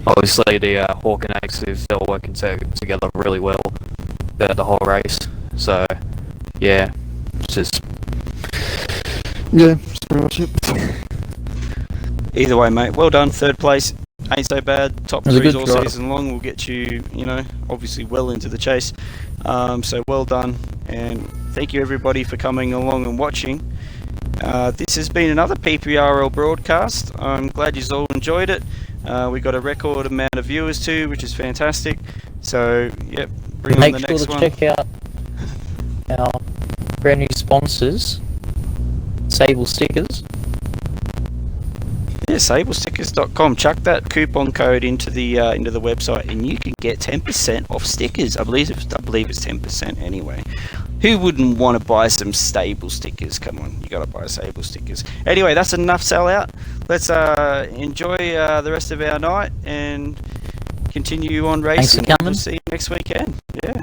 obviously, the Hawk and Axe, they're all working together really well throughout the whole race. So, yeah, that's pretty much it. Either way, mate, well done. 3rd place ain't so bad. Top It was a 3s good all drive. season long will get you, obviously well into the chase. So well done, and thank you everybody for coming along and watching. This has been another PPRL broadcast. I'm glad you all enjoyed it. We got a record amount of viewers too, which is fantastic. So, yep, bring on Make the sure next to one. check out our brand new sponsors, Sable Stickers. Yeah, sablestickers.com. Chuck that coupon code into the website, and you can get 10% off stickers. I believe it's 10% anyway. Who wouldn't want to buy some Stable stickers? Come on, you gotta buy Stable stickers. Anyway, that's enough sellout. Let's enjoy the rest of our night and continue on racing. Thanks for coming. We'll see you next weekend. Yeah.